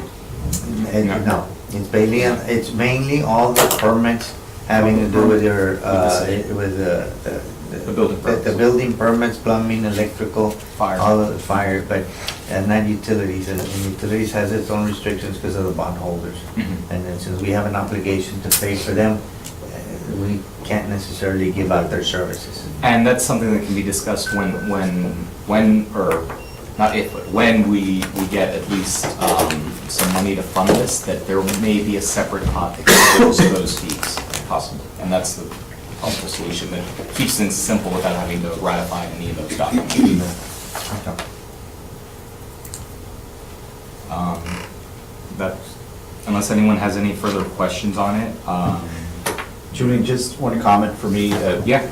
No, it's mainly all the permits having to do with your, with The building permits. the building permits, plumbing, electrical. Fire. All of the fire, but not utilities, and utilities has its own restrictions because of the bondholders. Mhm. And then since we have an obligation to pay for them, we can't necessarily give out their services. And that's something that can be discussed or not if, but when we get at least some money to fund this, that there may be a separate pot that goes to those fees, possibly. And that's the possible solution that keeps things simple without having to ratify any of those documents. That's, unless anyone has any further questions on it. Julian, just one comment for me. Yeah.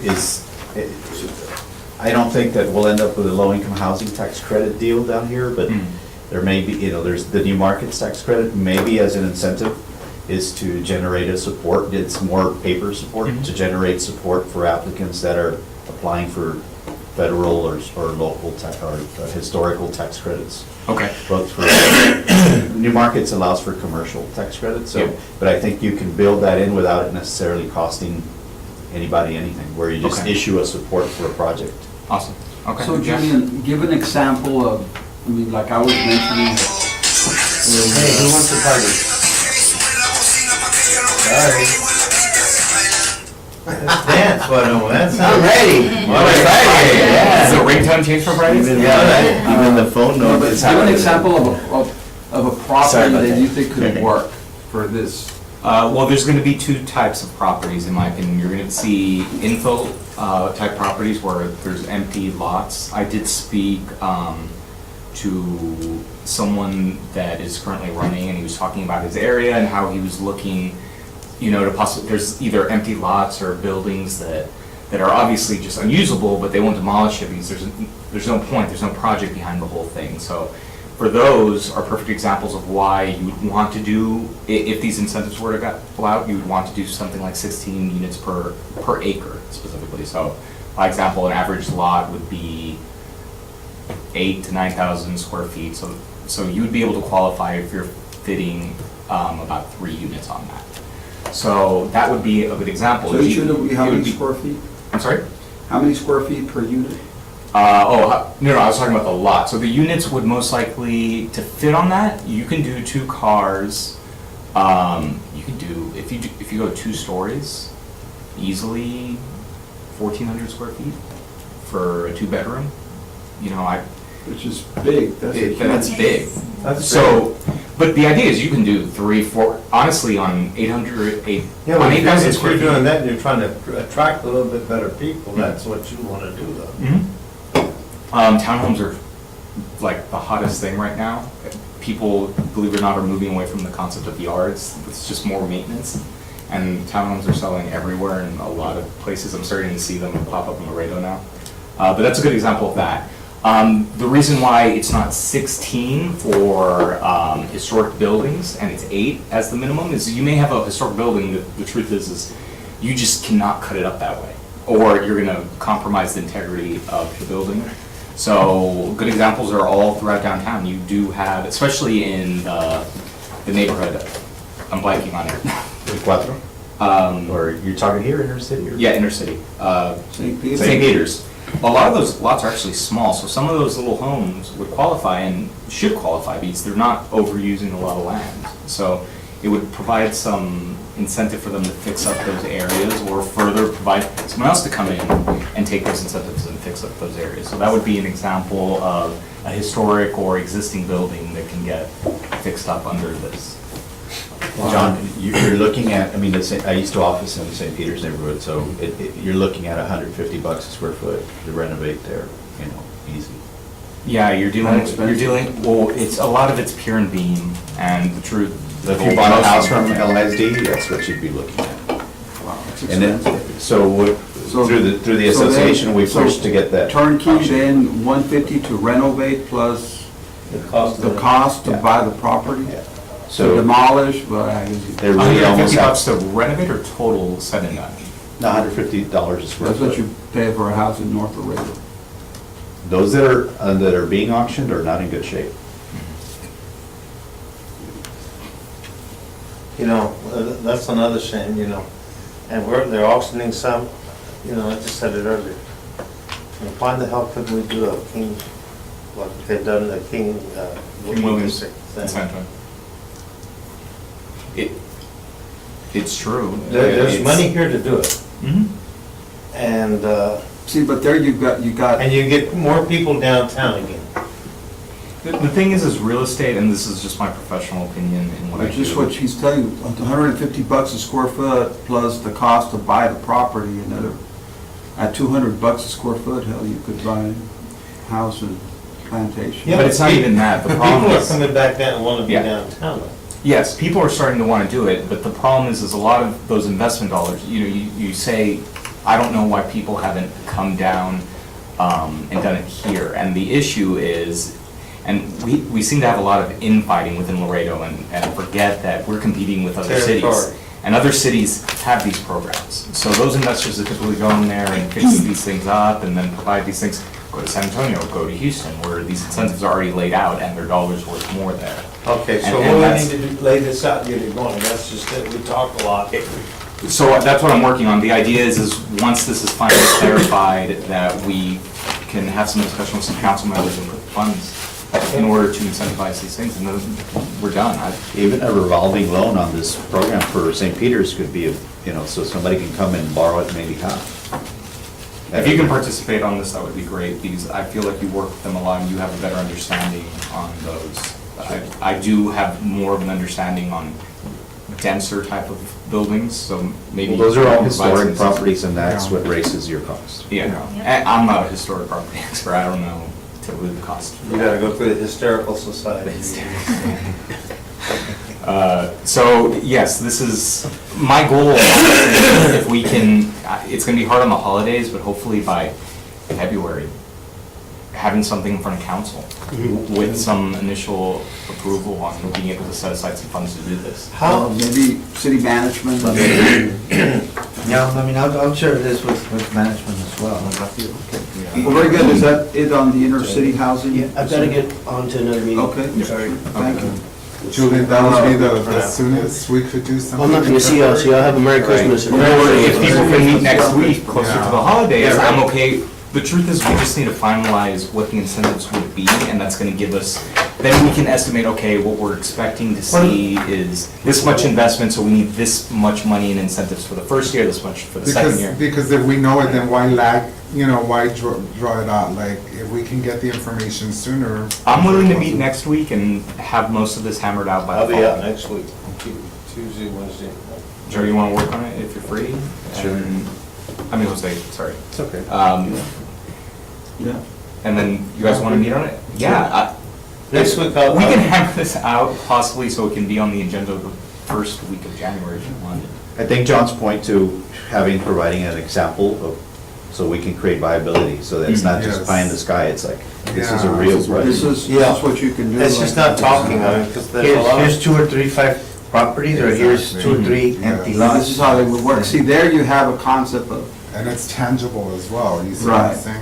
I don't think that we'll end up with a low-income housing tax credit deal down here, but there may be, there's the new markets tax credit, maybe as an incentive, is to generate a support, get some more paper support, to generate support for applicants that are applying for federal or local tax, or historical tax credits. Okay. Both for, New Markets allows for commercial tax credits, so, Yeah. but I think you can build that in without it necessarily costing anybody anything, where you just Okay. issue a support for a project. Awesome. Okay. So Yeah. Julian, give an example of, I mean, like I was mentioning. Hey, who wants to party? Sorry. Let's dance, why don't we? I'm ready. Is the ringtone change for Fridays? Even the phone No, note but is give an how. example of a Sorry property about that that. you think could work for this. Well, there's going to be two types of properties, in my opinion. You're going to see infill type properties where there's empty lots. I did speak to someone that is currently running, and he was talking about his area and how he was looking, to possibly, there's either empty lots or buildings that are obviously just unusable, but they won't demolish it because there's no point, there's no project behind the whole thing. So for those are perfect examples of why you would want to do, if these incentives were to go out, you would want to do something like 16 units per acre specifically. So, by example, an average lot would be 8,000 to 9,000 square feet. So you would be able to qualify if you're fitting about 3 units on that. So that would be a good example. So it should be how It would many be- square feet? I'm sorry? How many square feet per unit? No, I was talking about the lot. So the units would most likely, to fit on that, you can do 2 cars. You can do, if you go 2 stories, easily 1,400 square feet for a 2-bedroom. Which is big, That's big. That's So, but the idea is you can do 3, 4, honestly, on 800, Yeah, on but 8,000 if square you're feet. doing that, and you're trying to attract a little bit better people, that's what you wanna do though. Mhm. Townhomes are like the hottest thing right now. People, believe it or not, are moving away from the concept of yards. It's just more maintenance. And townhomes are selling everywhere in a lot of places. I'm starting to see them pop up in Laredo now. But that's a good example of that. The reason why it's not 16 for historic buildings and it's 8 as the minimum is you may have a historic building that the truth is you just cannot cut it up that way. Or you're gonna compromise the integrity of the building. So good examples are all throughout downtown. You do have, especially in the neighborhood, I'm blanking on it. Cuatro? Um, Or you're talking here, inner city? Or? Yeah, inner city. St. Peter? St. Peter's. A lot of those lots are actually small, so some of those little homes would qualify and should qualify because they're not overusing a lot of land. So it would provide some incentive for them to fix up those areas or further provide someone else to come in and take those incentives and fix up those areas. So that would be an example of a historic or existing building that can get fixed up under this. John, you're looking at, I used to office in the St. Peter's neighborhood, so you're looking at $150 a square foot to renovate there, easy. Yeah, you're expensive. dealing, well, it's, a lot of it's pier and beam, and the truth. If you bought a house from LSD, that's what you'd be looking at. And then, expensive. so through the So then- association, we so pushed to get that. Turnkey, option. then 150 to renovate plus The cost the of cost to Yeah. buy the property? Yeah. To So demolish, but I guess they really almost $150 have, to renovate or total said and done? $150 a square that's what foot. you pay for a house in North Laredo. Those that are being auctioned are not in good shape. You know, that's another shame, you know, and they're auctioning some, you know, I just said it earlier. And why the hell couldn't we do a King, like they've done the King, King Williams thing? in Santa. It's true. There's It's- money here to do it, Mhm. and, See, but there you got, and you get more people downtown again. The thing is real estate, and this is just my professional opinion in what I which do. is what she's telling you, $150 a square foot plus the cost to buy the property, another, at $200 a square foot, hell, you could buy a house in Plantation. But it's not even that. The problem People are is- coming back down and want to be Yeah. downtown. Yes, people are starting to want to do it, but the problem is a lot of those investment dollars, you say, I don't know why people haven't come down and done it here. And the issue is, and we seem to have a lot of infighting within Laredo and forget that we're competing with other cities. Territory. And other cities have these programs. So those investors that typically go in there and fix these things up and then provide these things, go to San Antonio, go to Houston, where these incentives are already laid out and their dollar's worth more there. Okay, so And what that's- we need to do, lay this out, and get it going, that's just it, we talk a lot. So that's what I'm working on. The idea is once this is finally clarified, that we can have some discussion with some council members and put funds in order to incentivize these things, and then we're done. Even a revolving loan on this program for St. Peter's could be, so somebody can come and borrow it maybe half. If you can participate on this, that would be great, because I feel like you work with them a lot and you have a better understanding on those. I do have more of an understanding on denser type of buildings, so maybe. Well, those are all you can provide historic some- properties, and that's what raises your cost. Yeah, and I'm not a historic property expert, I don't know typically the cost. You gotta go through the hysterical society. So, yes, this is, my goal, if we can, it's gonna be hard on the holidays, but hopefully by February, having something in front of council with some initial approval on being able to set aside some funds to do this. How, Maybe city management. Yeah, I mean, I'll share this with management as well. Well, very good, is that it on the inner city housing? Yeah, I've got to get on to another meeting. Okay. Sorry. Thank you. Julian, that would be the soonest we could do something. I'm not going to see y'all, so y'all have a Merry Christmas. Or if people can meet next week, closer to the holidays, Yeah, right. I'm okay. The truth is, we just need to finalize what the incentives would be, and that's gonna give us, then we can estimate, okay, what we're expecting to see is this much investment, so we need this much money in incentives for the first year, this much for the second year. Because if we know it, then why lag, why draw it out? Like, if we can get the information sooner. I'm willing to meet next week and have most of this hammered out by I'll the be out fall. next week, Tuesday, Wednesday. Joe, you wanna work on it if you're free? Sure. Jose, sorry. It's okay. Yeah. And then you guys wanna meet on it? Yeah, Next week, we can hammer this out possibly so it can be on the agenda the first week of January if you want. I think John's point to providing an example of, so we can create viability, so that it's not just Yes. pie in the sky, it's like, this is a Yeah. real This project. is what you can do. It's just not talking, I mean, because there's a lot Here's of. 2 or 3 5 properties, or here's 2 or 3 empty Yes. lots. This is how they would work. See, there you have a concept of, And it's tangible as well, you see what I'm Right. saying?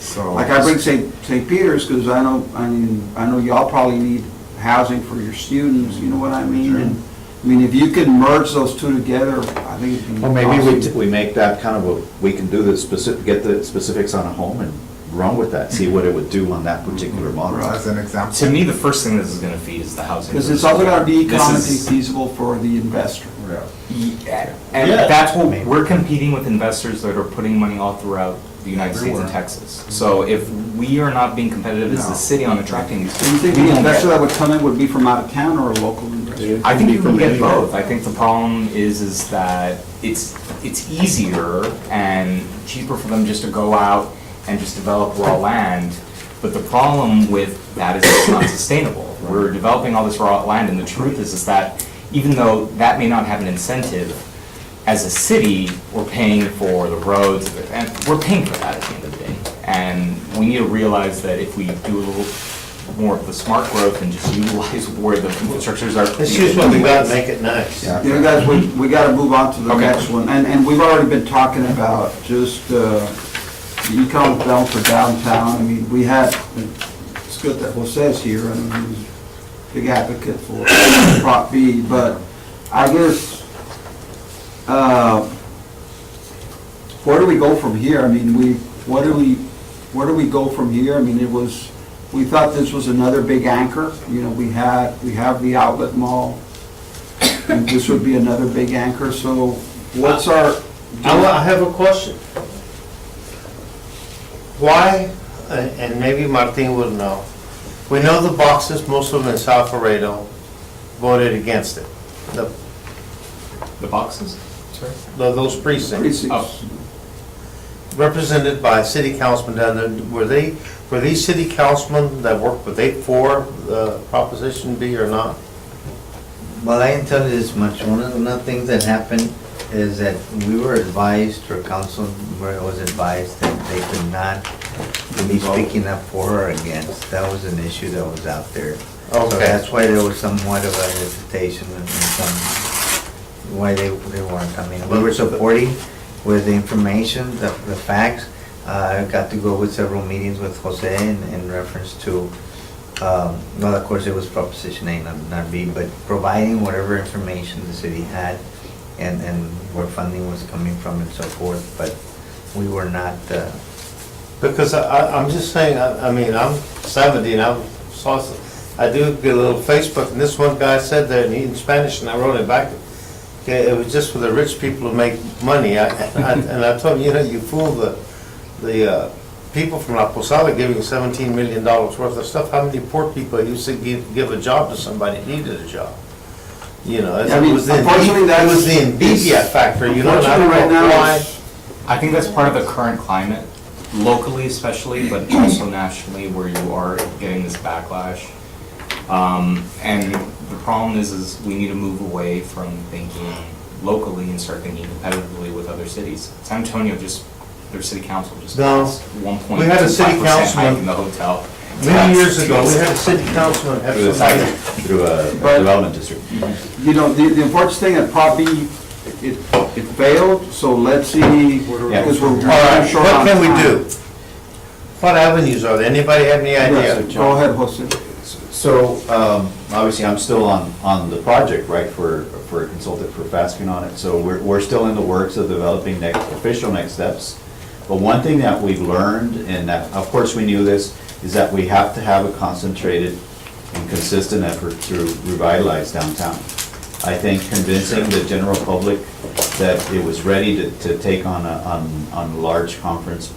So. like I bring St. Peter's, because I know y'all probably need housing for your students, you know what I mean? Sure. And I mean, if you can merge those two together, I think it'd be Well, maybe awesome. we make that kind of we can do the specific, get the specifics on a home and run with that, see what it would do on that particular model. As an example. To me, the first thing this is gonna feed is the housing. Because it's also gotta be This economically is- feasible for the investor. Yeah, and Yeah. that's what, we're competing with investors that are putting money all throughout the United States and Everywhere. Texas. So if we are not being competitive as No. a city on attracting these. Do you think we the won't investor get- that would come in would be from out of town or a local investor? I think you can get both. I think the problem is that it's easier and cheaper for them just to go out and just develop raw land. But the problem with that is it's not sustainable. We're developing all this raw land, and the truth is that even though that may not have an incentive, as a city, we're paying for the roads, and we're paying for that at the end of the day. And we need to realize that if we do a little more of the smart growth and just utilize where the infrastructures are. Let's use what we got and make it nice. You know, guys, we gotta move on to the Okay. next one, and we've already been talking about just, the economic development for downtown. I mean, we had, it's good that Jose's here, I mean, he's a big advocate for Prop B, but I guess, where do we go from here? I mean, where do we go from here? I mean, we thought this was another big anchor, you know, we have the outlet mall, and this would be another big anchor, so what's our? I have a question. Why, and maybe Martin will know, we know the boxes, most of them in South Laredo, voted against it. The boxes? Sorry? Those precincts, Precincts. represented by city councilmen down there, were these city councilmen that worked, were they for Proposition B or not? Well, I can tell you this much, one of the things that happened is that we were advised, or council was advised that they could not be speaking up for or against. That was an issue that was out there. So Okay. that's why there was somewhat of a hesitation and some, why they weren't coming. We were supporting with the information, the facts. I got to go with several meetings with Jose in reference to, well, of course, it was Proposition A, not B, but providing whatever information the city had and where funding was coming from and so forth, but we were not, Because I'm just saying, I mean, I'm 70 and I do get a little Facebook, and this one guy said that in Spanish, and I wrote it back. Okay, it was just for the rich people to make money, and I told him, you know, you fool the people from La Posada giving $17 million worth of stuff. How many poor people used to give a job to somebody who needed a job? You know, I mean, it was the unfortunately, it was the that's- Envidia factor, you know, and I don't Unfortunately, right know now, why. it's- I think that's part of the current climate, locally especially, but also nationally, where you are getting this backlash. And the problem is we need to move away from thinking locally and start thinking competitively with other cities. San Antonio their city council just No. passed 1.25% We had a city hike councilman- in the hotel. Many years ago, we had a city councilman have Through the somebody. site, through a But- development district. You know, the unfortunate thing that Prop B, it failed, so let's see, Yeah. because we're All right, short what on can we time. do? What avenues are there? Anybody have any idea? Yes, go ahead, Jose. So, obviously, I'm still on the project, right, for a consultant for FASTCAN on it. So we're still in the works of developing official next steps. But one thing that we've learned, and that, of course, we knew this, is that we have to have a concentrated and consistent effort to revitalize downtown. I think convincing the general public that it was ready to take on a large conference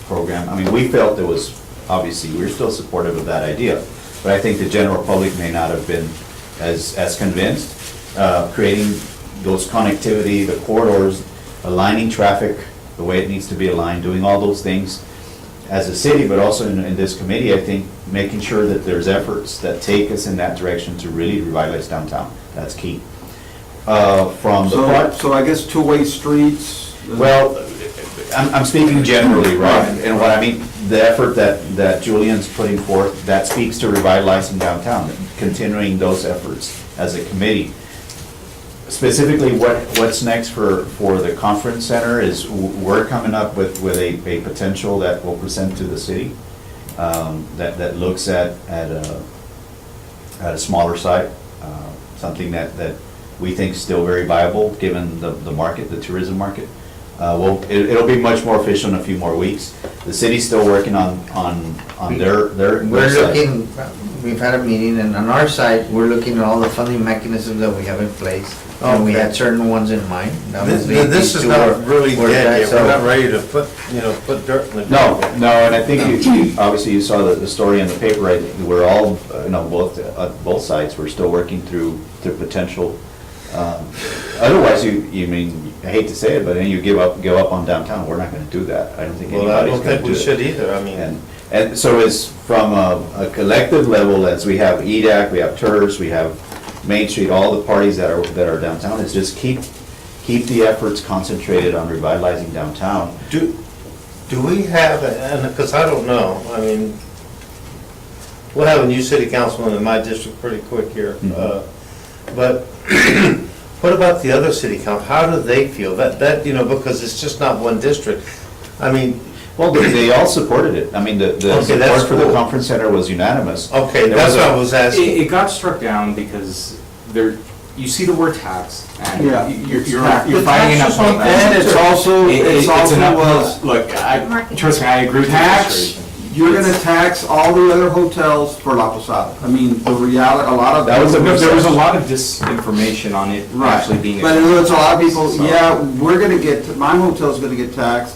program. I mean, we felt there was, obviously, we're still supportive of that idea, but I think the general public may not have been as convinced. Creating those connectivity, the corridors, aligning traffic the way it needs to be aligned, doing all those things as a city, but also in this committee, I think, making sure that there's efforts that take us in that direction to really revitalize downtown. That's key. From the part. So I guess two-way streets. Well, I'm speaking generally, right? And what I mean, the effort that Julian's putting forth, that speaks to revitalizing downtown, continuing those efforts as a committee. Specifically, what's next for the conference center is we're coming up with a potential that we'll present to the city, that looks at a smaller site, something that we think is still very viable, given the market, the tourism market. It'll be much more official in a few more weeks. The city's still working on their we're side. looking, we've had a meeting, and on our side, we're looking at all the funding mechanisms that we have in place. And we had certain ones in mind. Obviously, This these is two not were- really were dead yet, that, we're not so- ready to put dirt in the. No, ground. no, and I think obviously you saw the story in the paper, right? We're all, both sides, we're still working through the potential. Otherwise, you mean, I hate to say it, but then you give up on downtown. We're not gonna do that. I don't think Well, I anybody's don't gonna think do we it. should either, I mean. And so it's from a collective level, as we have EDAC, we have TERS, we have Main Street, all the parties that are downtown, is just keep keep the efforts concentrated on revitalizing downtown. Do we have, and, because I don't know, I mean, we'll have a new city councilman in my district pretty quick here. But what about the other city council? How do they feel? That, you know, because it's just not one district. I mean, Well, they all supported it. I mean, the Okay, that's support for the cool. conference center was unanimous. okay, There that's was what a- I was asking. It got struck down because there, you see the word tax, and Yeah. you're fighting an uphill battle. And it's also, It's also an uphill, was, look, Marketing. trust me, I agree with the tax, frustration. you're gonna tax all the other hotels for La Posada. I mean, the reality, a lot of. That was a No, there was a lot of disinformation on it actually being. But there's a lot of people, So- yeah, we're gonna get, my hotel's gonna get taxed,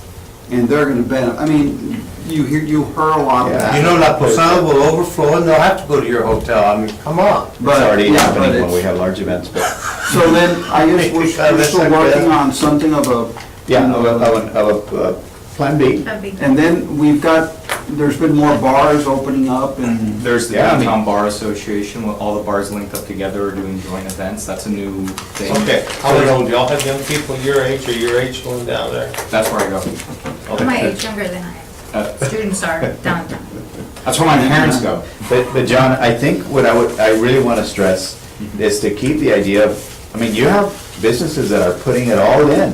and they're gonna benefit. I mean, you heard a lot of that. You know, La Posada will overflow and they'll have to go to your hotel. I mean, come on. It's already yeah, but happening when it's- we have large events, but, So then, I guess we're still working on something of a. yeah, of a plan B. That'd be- And then we've got, there's been more bars opening up and. There's the Yeah, I mean- Downtown Bar Association, with all the bars linked up together are doing joint events, that's a new thing. Okay, how old, y'all have young people your age or your age going down there? That's where I go. My age younger than I Uh, am. Students are downtown. That's where my parents go. But John, I think what I really want to stress is to keep the idea of, I mean, you have businesses that are putting it all in.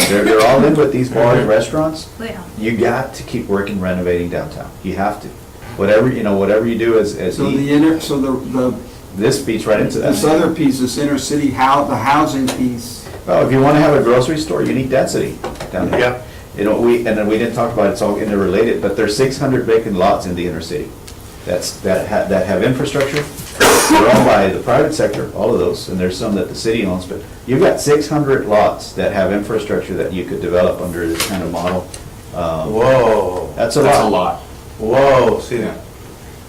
They're all in with these bars, restaurants. Yeah. You got to keep working renovating downtown. You have to. Whatever, you know, whatever you do as So the this feeds right into this that. other piece, this inner city, the housing piece. Well, if you want to have a grocery store, you need density down there. Yeah. You know, and then we didn't talk about it, it's all interrelated, but there's 600 vacant lots in the inner city that have infrastructure. They're owned by the private sector, all of those, and there's some that the city owns, but you've got 600 lots that have infrastructure that you could develop under this kind of model. Whoa, That's a That's a lot. lot. whoa, see, Yeah.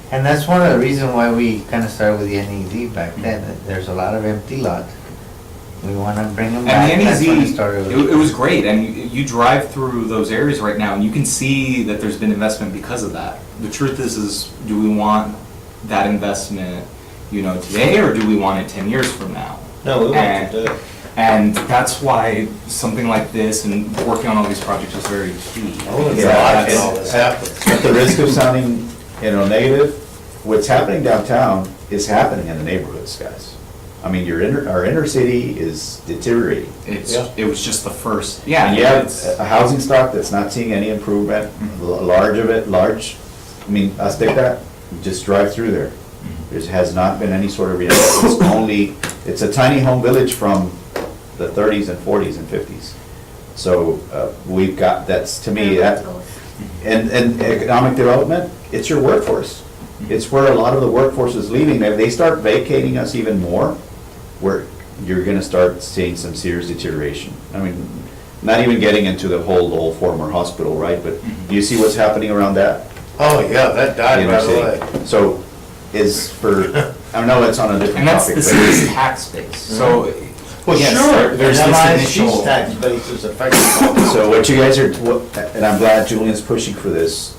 And that's one of the reasons why we kind of started with the NEZ back then. There's a lot of empty lots. We want to bring them back. And the That's when it NEZ, started. it was great, and you drive through those areas right now, and you can see that there's been investment because of that. The truth is do we want that investment, you know, today, or do we want it 10 years from now? no, we want And- to do it. And that's why something like this and working on all these projects is very key. Oh, Because yeah, I that's- can all this happen. At the risk of sounding, you know, negative, what's happening downtown is happening in the neighborhoods, guys. I mean, our inner city is deteriorating. It was just the first, yeah. And you have it's- a housing stock that's not seeing any improvement, large, I mean, Azteca, just drive through there. There has not been any sort of reinvestment. It's a tiny home village from the 30s and 40s and 50s. So we've got, that's, to me, that, and economic development, it's your workforce. It's where a lot of the workforce is leaving. If they start vacating us even more, you're gonna start seeing some serious deterioration. I mean, not even getting into the whole former hospital, right? But do you see what's happening around that? Oh, yeah, that died Inner right city? away. So is for, I know it's on a different And that's topic. the but- city's tax base, so. Well, yes, sure, There's and this MISC's initial. tax base is affected. So what you guys are, and I'm glad Julian's pushing for this,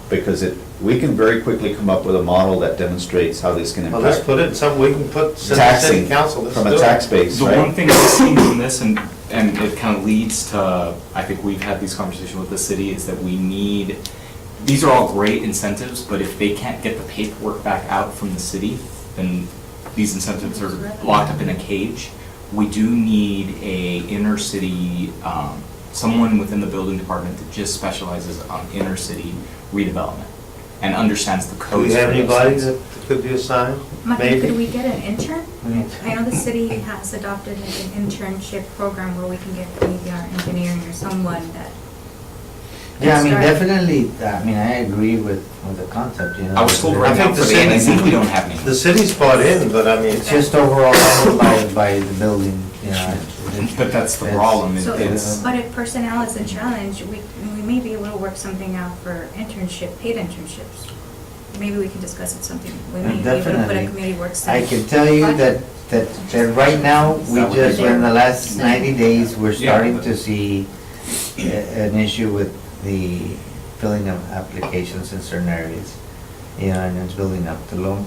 because we can very quickly come up with a model that demonstrates how this can Well, let's impact put it in some, we can put, send the taxing city council, let's do from it. a tax base, The one right? thing I've seen from this, and it kind of leads to, I think we've had these conversations with the city, is that we need, these are all great incentives, but if they can't get the paperwork back out from the city, then these incentives are locked up in a cage. We do need a inner city, someone within the building department that just specializes on inner city redevelopment and understands the Do codes. we have for those anybody things. that could be assigned? Mike, Maybe? could we get an intern? I know the city has adopted like an internship program where we can get maybe our engineering or someone that. Yeah, I mean, Start. definitely, I mean, I agree with the concept, you know. I was told I right think now the for the city- NEZ, we don't have any. The city's bought in, but I mean, It's just overall by the building, you know. But that's the It's- problem, So, it's, but if personnel is a challenge, we may be able to work something out for paid internships. Maybe we can discuss it something, we may be able to put a Definitely. committee work I study. can tell you that right now, we That would just, be in the last 90 days, we're Yeah. starting to see an issue with the filling of applications in certain areas. and it's building up. The low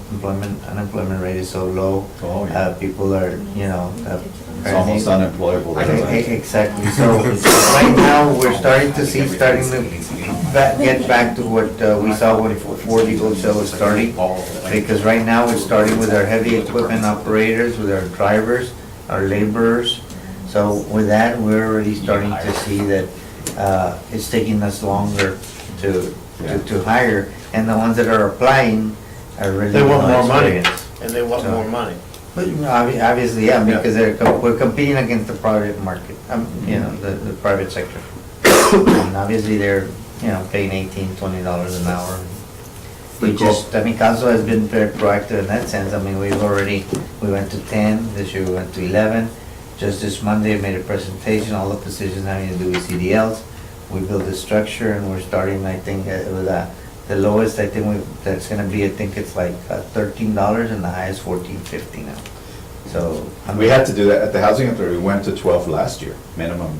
unemployment rate is so low. Oh, yeah. People are, It's almost unemployable. Exactly, so right now, we're starting to get back to what we saw when Ford Eagle Show was starting. Because right now, we're starting with our heavy equipment operators, with our drivers, our laborers. So with that, we're already starting to see that it's taking us longer to hire. And the ones that are applying are really They want more money, experienced. and they want So- more money. But obviously, yeah, because we're competing against the private market, the private sector. And obviously, they're, paying $18, $20 an hour. Council has been very proactive in that sense. We went to 10, this year we went to 11. Just this Monday, I made a presentation, all the positions having to do with CDLs. We built a structure and we're starting, I think, with the lowest, that's gonna be, I think it's like $13 and the highest $14.50 now. So. We had to do that at the housing authority. We went to 12 last year, minimum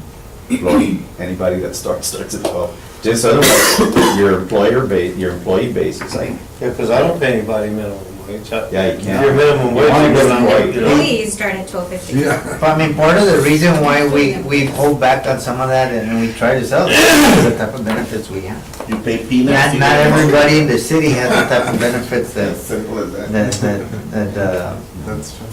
employee. Anybody that starts at 12. Just otherwise, your employee base is like, Yeah, because I don't pay anybody minimum wage. yeah, you can't. Your minimum wage, You you're want to gonna, Please start at 12:50. Yeah. But part of the reason why we hold back on some of that and we try to sell it is the type of benefits we have. You pay peanuts. Not everybody in the city has the type of benefits As simple as that. That's true.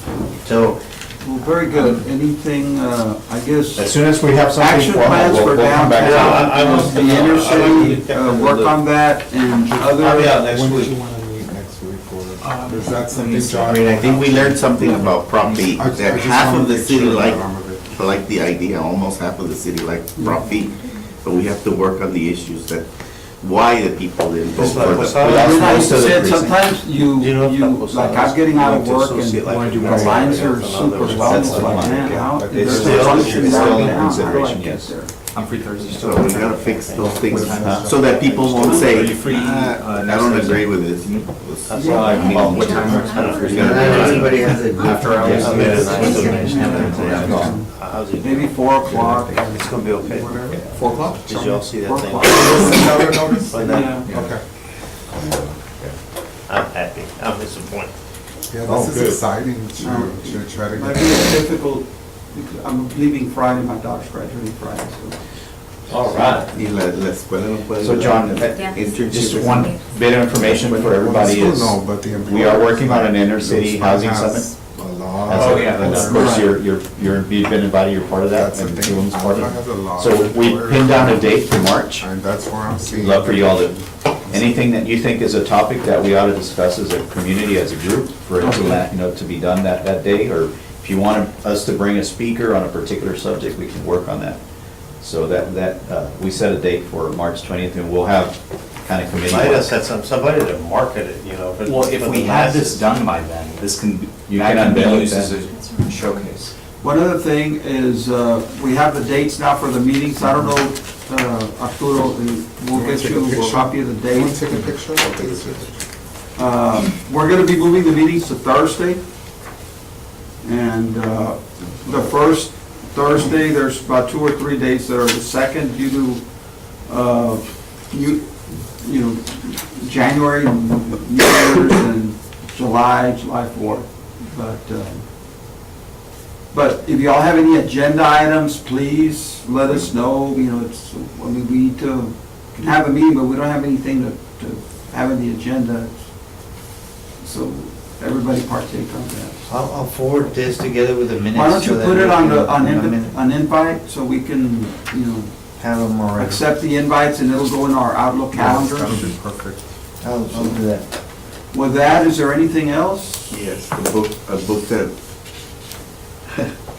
so, Well, very good. Anything, I guess, As soon as we have something action formal, plans for we'll come back. downtown, I was- the inner I city, was- work on that, and I'll be other, out next When would week. you wanna meet next week, or is that something, John? I think we learned something about Prop 8, I that just half wanna of the make city sure like that I'm of it. the idea, almost half of the city like Prop 8. But we have to work on the issues that, why the people didn't vote Just like for what's the. up. you know, Most of the said precincts. sometimes like I'm getting out of work and Associate, like, the lines are super long, That's it's the like, one. man, how, It's there's still- a function it's still right in now, how do I consideration, get yes. there? I'm free Thursday. So we gotta fix those things, so that people won't say, Are you free, I next don't Thursday?" agree with this. That's all I need. What time? not everybody has a good. After hours. Yes, I mean, it's- Maybe 4 o'clock. It's gonna be okay. 4 o'clock? Did y'all see that 4 thing? o'clock. Another notice? On that? Yeah. Okay. I'm happy, I'm disappointed. Yeah, Oh, this is good. exciting to try to Might get. be difficult, because I'm leaving Friday, my daughter's graduating Friday, so. All right. Y la escuela no puede. So John, Yeah. just one bit of information for everybody is, No, but the we are working on an inner employers, city those housing has summit. a law. Oh, yeah, And of course, you've been invited, you're part of that, That's the and thing. Julian's part of Alpha has a it. law. So we pinned down a date for March. And that's where I'm seeing. Love for you all to, anything that you think is a topic that we ought to discuss as a community, as a group, for it to, to be done that day, or if you want us to bring a speaker on a particular subject, we can work on that. So we set a date for March 20th, and we'll have kind of committee. Might have said somebody to market it, Well, if we have this done by then, this can, You that can can be unveil it used then. as a showcase. One other thing is, we have the dates now for the meetings, I don't know, Arturo, we'll get you a copy of the You want dates. to take a picture? I'll take a picture. We're gonna be moving the meetings to Thursday. And the first Thursday, there's about 2 or 3 days that are the second due to, January, New Year's, and July 4th. But if y'all have any agenda items, please let us know, we need to, can have a meeting, but we don't have anything to have in the agenda. So everybody partake on that. I'll forward this together with the minutes. Why don't you so that put we it on can, an invite, so we can, have them already. accept the invites, and it'll go in our Outlook calendar. That would be perfect. I'll do that. With that, is there anything else? Yes, a book that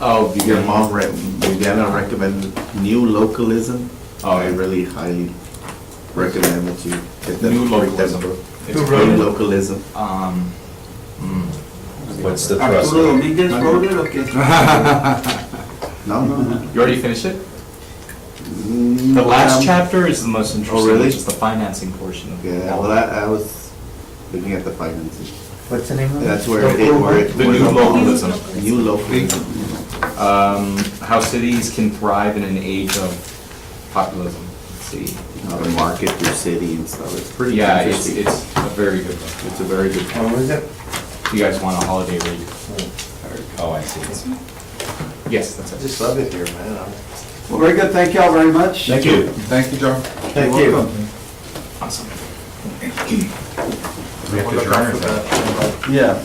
Oh, your mom read, Viviana recommended, New Localism. Oh, I yeah. really highly recommend that you get that. New read that Localism. book. It's New great. Localism. What's the thrust? Arturo Dominguez wrote it, okay. No. You already finished it? Mm, The last chapter is the most interesting, really? which is the financing portion of it. Yeah, well, I was looking at the finances. What's the name of it? That's where it. The new localism. New localism. How cities can thrive in an age of populism. see how they market their city and stuff. It's pretty Yeah, it's interesting. a very good book. It's a very good. When was it? If you guys want a holiday read. Oh, I see. Yes, that's I it. just love it here, man. Well, very good, thank you all very much. Thank you. Thank you, John. Thank You're you. welcome. Awesome. We have to adjourn or something? Yeah.